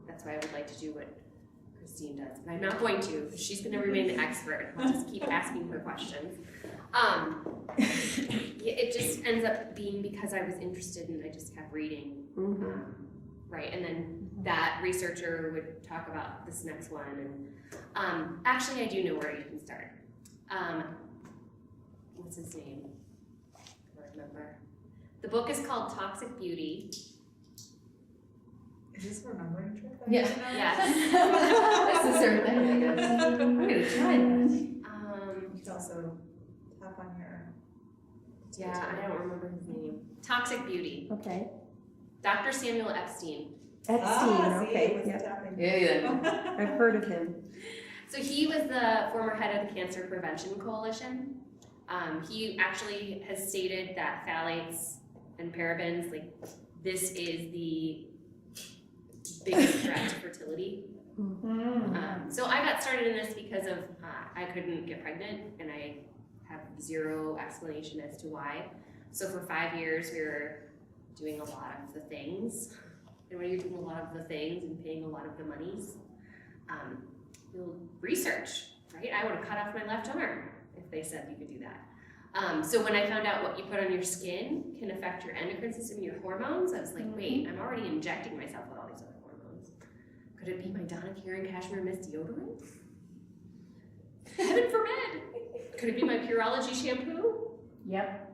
that's why I would like to do what Christine does. But I'm not going to. She's going to remain the expert. I'll just keep asking her questions. It just ends up being because I was interested and I just kept reading. Right, and then that researcher would talk about this next one. And actually, I do know where you can start. What's his name? I don't remember. The book is called Toxic Beauty. Is this a remembering trick? Yeah. Yes. This is her thing, I guess. I'm gonna try that. You could also tap on your. Yeah, I don't remember his name. Toxic Beauty. Okay. Dr. Samuel Epstein. Okay. See, Yeah. Yeah. I've heard of him. So he was the former head of the Cancer Prevention Coalition. He actually has stated that phthalates and parabens, like, this is the biggest threat to fertility. So I got started in this because of I couldn't get pregnant and I have zero explanation as to why. So for 5 years we were doing a lot of the things. And when you're doing a lot of the things and paying a lot of the monies, you'll research, right? I would have cut off my left arm if they said you could do that. So when I found out what you put on your skin can affect your endocrine system and your hormones, I was like, wait, I'm already injecting myself with all these other hormones. Could it be my Donna Karan Cashmere Mist deodorant? Heaven forbid! Could it be my Pureology shampoo? Yep.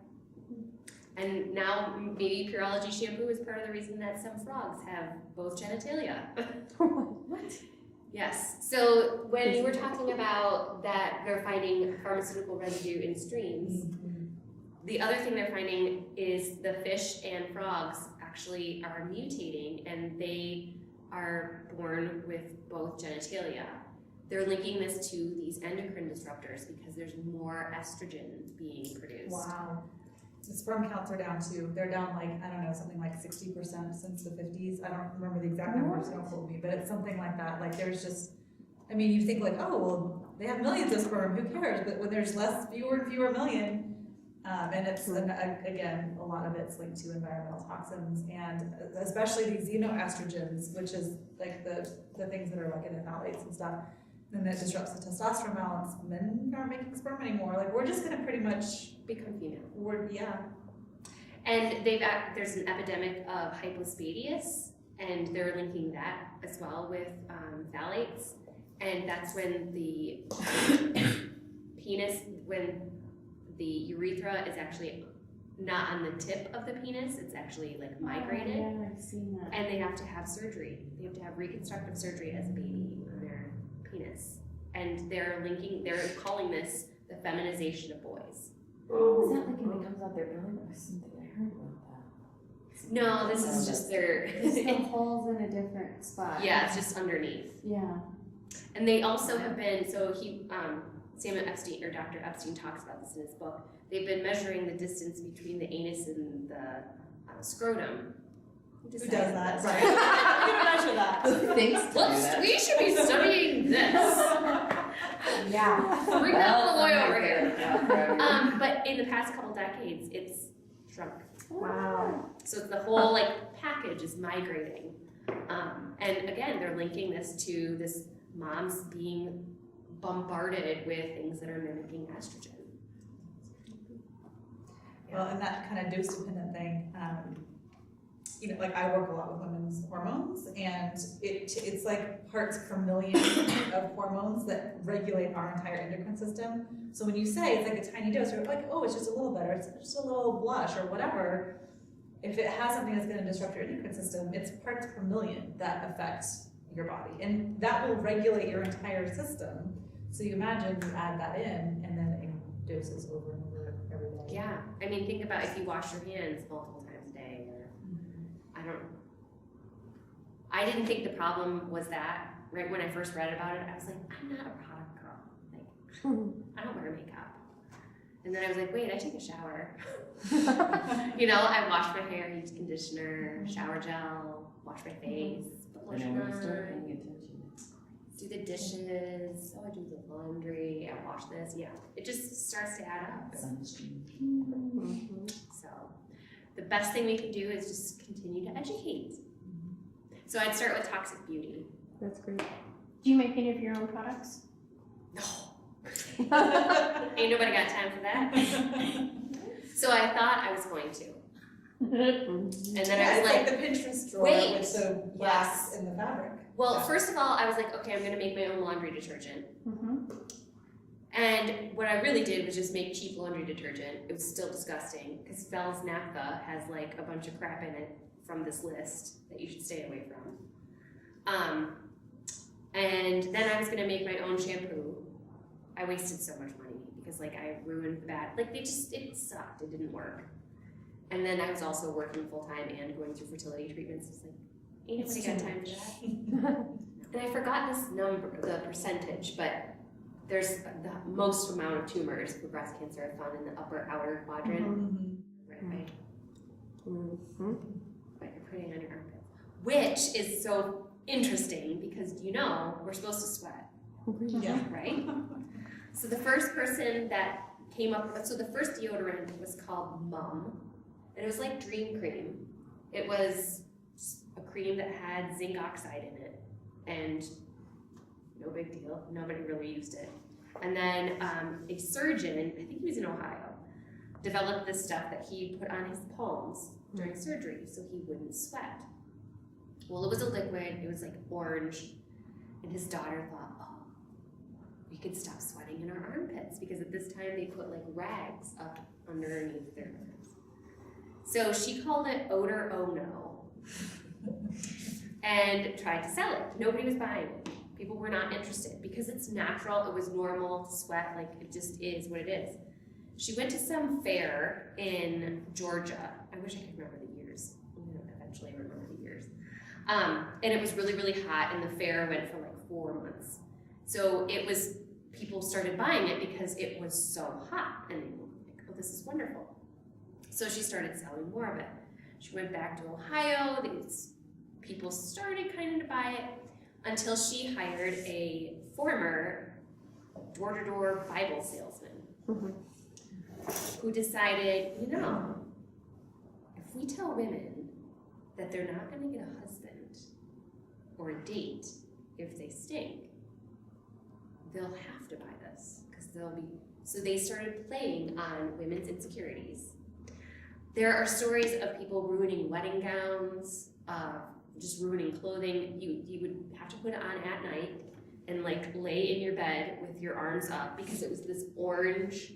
And now maybe Pureology shampoo is part of the reason that some frogs have both genitalia. What? Yes. So when you were talking about that they're finding pharmaceutical residue in streams, the other thing they're finding is the fish and frogs actually are mutating and they are born with both genitalia. They're linking this to these endocrine disruptors because there's more estrogen being produced. Wow. The sperm counts are down too. They're down like, I don't know, something like 60% since the 50s. I don't remember the exact numbers, don't quote me, but it's something like that. Like there's just, I mean, you think like, oh, well, they have millions of sperm, who cares? But when there's fewer and fewer million, and it's, again, a lot of it's linked to environmental toxins and especially these xenoestrogens, which is like the things that are like in the phthalates and stuff. And that disrupts the testosterone balance. Men aren't making sperm anymore. Like we're just gonna pretty much Become female. And there's an epidemic of hypospadias, and they're linking that as well with phthalates, and that's when the when the urethra is actually not on the tip of the penis, it's actually like migrated. Oh, yeah, I've seen that. And they have to have surgery. They have to have reconstructive surgery as a baby on their penis, and they're calling this the feminization of boys. Is that like when it comes out their belly or something? I heard about that. No, this is just their. Just the holes in a different spot. Yeah, it's just underneath. Yeah. And they also have been, so Samuel Epstein, or Dr. Epstein talks about this in his book, they've been measuring the distance between the anus and the scrotum. who does that? Sorry. I'm gonna measure that. Who thinks to do that? We should be studying this. Yeah. Bring that boy over here. here. But in the past couple decades, it's shrunk. Wow. So the whole package is migrating. And again, they're linking this to this moms being bombarded with things that are mimicking estrogen. Well, and that kind of dose dependent thing, you know, like I work a lot with women's hormones, and it's like parts per million of hormones that regulate our entire endocrine system. So when you say it's like a tiny dose, you're like, oh, it's just a little bit, or it's just a little blush, or whatever. If it has something that's going to disrupt your endocrine system, it's parts per million that affect your body, and that will regulate your entire system. So you imagine you add that in, and then in doses over and over every day. Yeah, I mean, think about if you wash your hands multiple times a day, or I didn't think the problem was that. Right when I first read about it, I was like, I'm not a product girl. Like, I don't wear makeup. And then I was like, wait, I take a shower. You know, I wash my hair, use conditioner, shower gel, wash my face, put And lotion then when you start on, paying attention, do the dishes, I do the laundry, I wash this, yeah. It just starts to add up. sunscreen. So the best thing we can do is just continue to educate. So I'd start with toxic beauty. That's great. Do you make any of your own products? No. Ain't nobody got time for that. So I thought I was going to. And then I Yeah, was it's like, the Pinterest drawer wait, with the glass in the fabric. well, Yeah. first of all, I was like, okay, I'm gonna make my own laundry detergent. Mm-hmm. And what I really did was just make cheap laundry detergent. It was still disgusting because Fel's Naphtha has like a bunch of crap in it from this list that you should stay away from. And then I was gonna make my own shampoo. I wasted so much money because like I ruined the bad, like it sucked, it didn't work. And then I was also working full time and going through fertility treatments. It's like, ain't nobody got time for that. And I forgot this number, the percentage, but there's the most amount of tumors for breast cancer are found in the upper outer quadrant. Mhm. Right. Mm-hmm. Like you're putting on your armpit. Which is so interesting because you know we're supposed to sweat, Yeah. right? So the first person that came up, so the first deodorant was called Mum, and it was like Dream Cream. It was a cream that had zinc oxide in it, and no big deal, nobody really used it. And then a surgeon, I think he was in Ohio, developed this stuff that he put on his palms during surgery so he wouldn't sweat. Well, it was a liquid, it was like orange, and his daughter thought, oh, we could stop sweating in our armpits, because at this time they put like rags up underneath their arms. So she called it Odor Oh No, and tried to sell it. Nobody was buying it. People were not interested because it's natural, it was normal to sweat, like it just is what it is. She went to some fair in Georgia. I wish I could remember the years. I'm gonna eventually remember the years. And it was really, really hot, and the fair went for like 4 months. So it was, people started buying it because it was so hot, and they were like, oh, this is wonderful. So she started selling more of it. She went back to Ohio, these people started kind of to buy it, until she hired a former door-to-door Bible salesman who decided, you know, if we tell women that they're not going to get a husband or a date if they stink, they'll have to buy this because they'll be. So they started playing on women's insecurities. There are stories of people ruining wedding gowns, just ruining clothing. You would have to put it on at night and like lay in your bed with your arms up because it was this orange.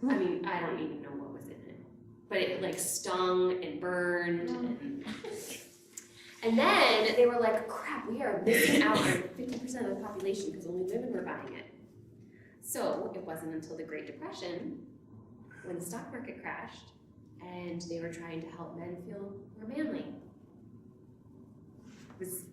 I mean, I don't even know what was in it, but it like stung and burned. And then they were like, crap, we are missing out on 50% of the population because only women were buying it. So it wasn't until the Great Depression when the stock market crashed and they were trying to help men feel more manly. It was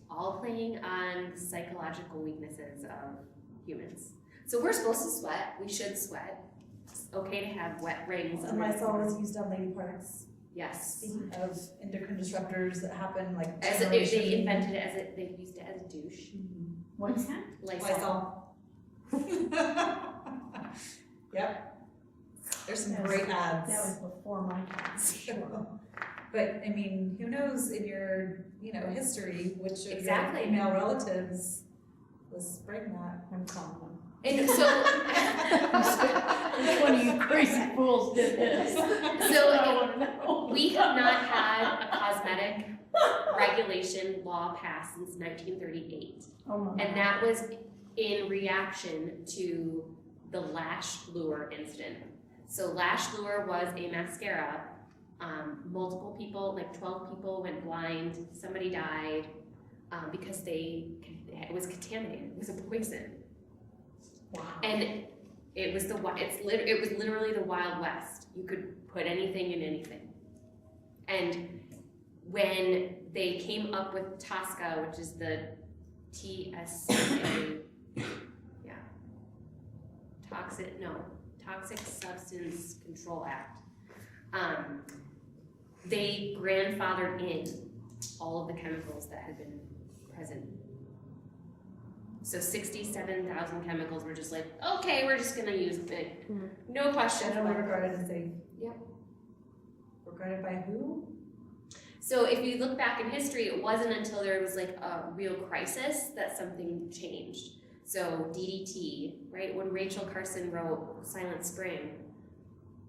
all playing on the psychological weaknesses of humans. So we're supposed to sweat, we should sweat. It's okay to have wet rings. And Lysol was used on lady parts. Yes. Speaking of endocrine disruptors that happen like As they invented it as they used it as a douche. What's that? Lysol. Yep. There's some That was- great ads. That was before my time, for sure. But I mean, who knows in your, history, which of Exactly. your female relatives was spraying that. I'm calling them. And so, Which one of you crazy fools did this? So, I wanna know. we have not had a cosmetic regulation law passed since 1938. Oh my. And that was in reaction to the lash lure incident. So lash lure was a mascara. Multiple people, like 12 people went blind, somebody died because it was contaminated, it was a poison. Wow. And it was it was literally the Wild West. You could put anything in anything. And when they came up with TSCA, which is the TSA, Toxic Substance Control Act, they grandfathered in all of the chemicals that had been present. So 67,000 chemicals were just like, okay, we're just gonna use it. No question. And then regarded as safe. Yep. Regarded by who? So if you look back in history, it wasn't until there was like a real crisis that something changed. So DDT, right? When Rachel Carson wrote Silent Spring,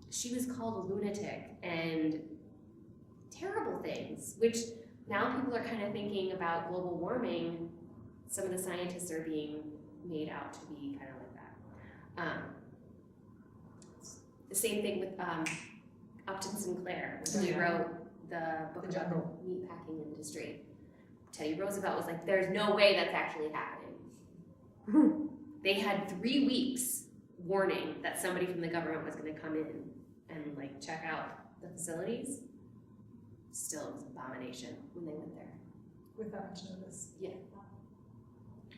she was called a lunatic and terrible things, which now people are kind of thinking about global warming. Some of the scientists are being made out to be kind of like that. The same thing with Upton Sinclair, when he wrote the book about the meatpacking industry. Teddy Roosevelt was like, there's no way that's actually happening. They had 3 weeks warning that somebody from the government was going to come in and like check out the facilities. Still, it was an abomination when they went there. Without much notice. Yeah.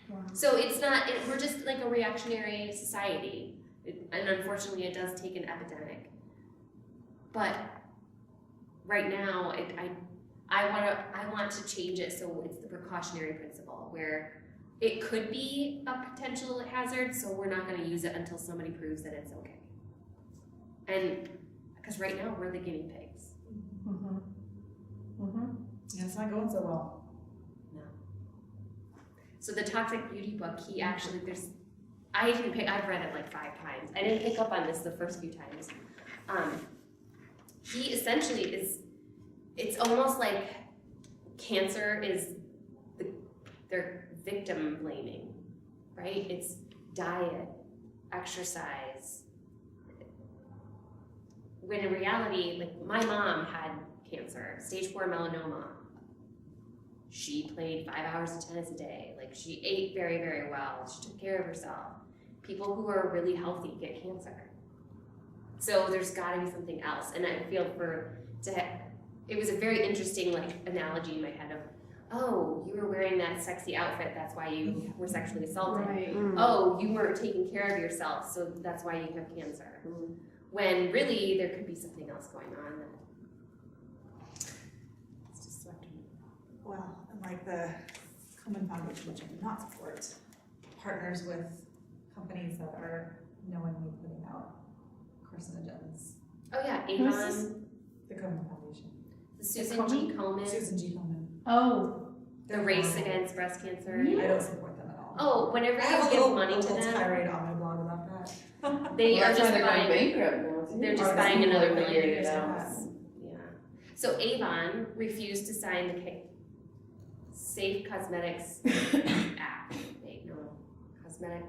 Wow. So it's not, we're just like a reactionary society. And unfortunately it does take an epidemic. But right now, I want to change it so it's the precautionary principle where it could be a potential hazard, so we're not going to use it until somebody proves that it's okay. And because right now we're the guinea pigs. Yeah, it's not going so well. No. So the Toxic Beauty book, he actually, I've read it like 5 times. I didn't pick up on this the first few times. He essentially it's almost like cancer is they're victim blaming, right? It's diet, exercise. When in reality, like my mom had cancer, stage 4 melanoma. She played 5 hours of tennis a day. Like she ate very, very well. She took care of herself. People who are really healthy get cancer. So there's gotta be something else. And I feel it was a very interesting like analogy in my head of, oh, you were wearing that sexy outfit, that's why you were sexually assaulted. Right. Oh, you weren't taking care of yourself, so that's why you have cancer. When really there could be something else going on that it's just swept in. Well, and like the Komen Foundation, which I do not support, partners with companies that are knowingly putting out carcinogens. Oh yeah, Who's this? Avon, The Komen Foundation. Susan G. Komen, Susan G. Komen. Oh. the race against breast cancer. I don't support them at all. Oh, whenever I have you a give money to little them, tirade on my blog about that. they Well, are that's just why they're going buying. bankrupt now, too. They're just Or buying people another are million figuring it out. dollars. Yeah. So Avon refused to sign the Safe Cosmetics Act. Wait, no, Cosmetic.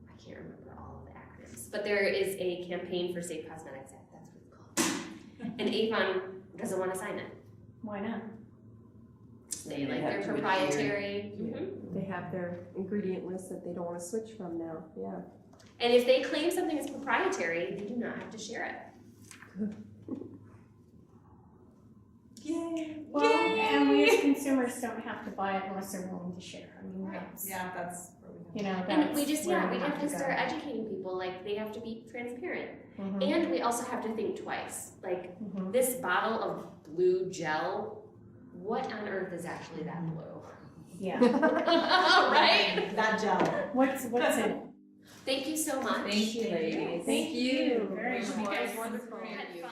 I can't remember all of the acronyms, but there is a campaign for Safe Cosmetics Act. That's what it's called. And Avon doesn't want to sign it. Why not? They They like have their to adhere. proprietary. Yeah. Mhm. They have their ingredient list that they don't want to switch from now. Yeah. And if they claim something is proprietary, they do not have to share it. Yay! Well, and we as consumers don't have to buy it unless they're willing to share. I mean, that's, Yeah, that's where we you know, And that's we just, where we have to go. start educating people, like they have to be transparent. Mhm. And we also have to think twice. Like Mhm. this bottle of blue gel, what on earth is actually that blue? Yeah. Right? That gel. What's it? Thank you so much. Thank you, ladies. Thank you very You much. guys Wonderful. had fun.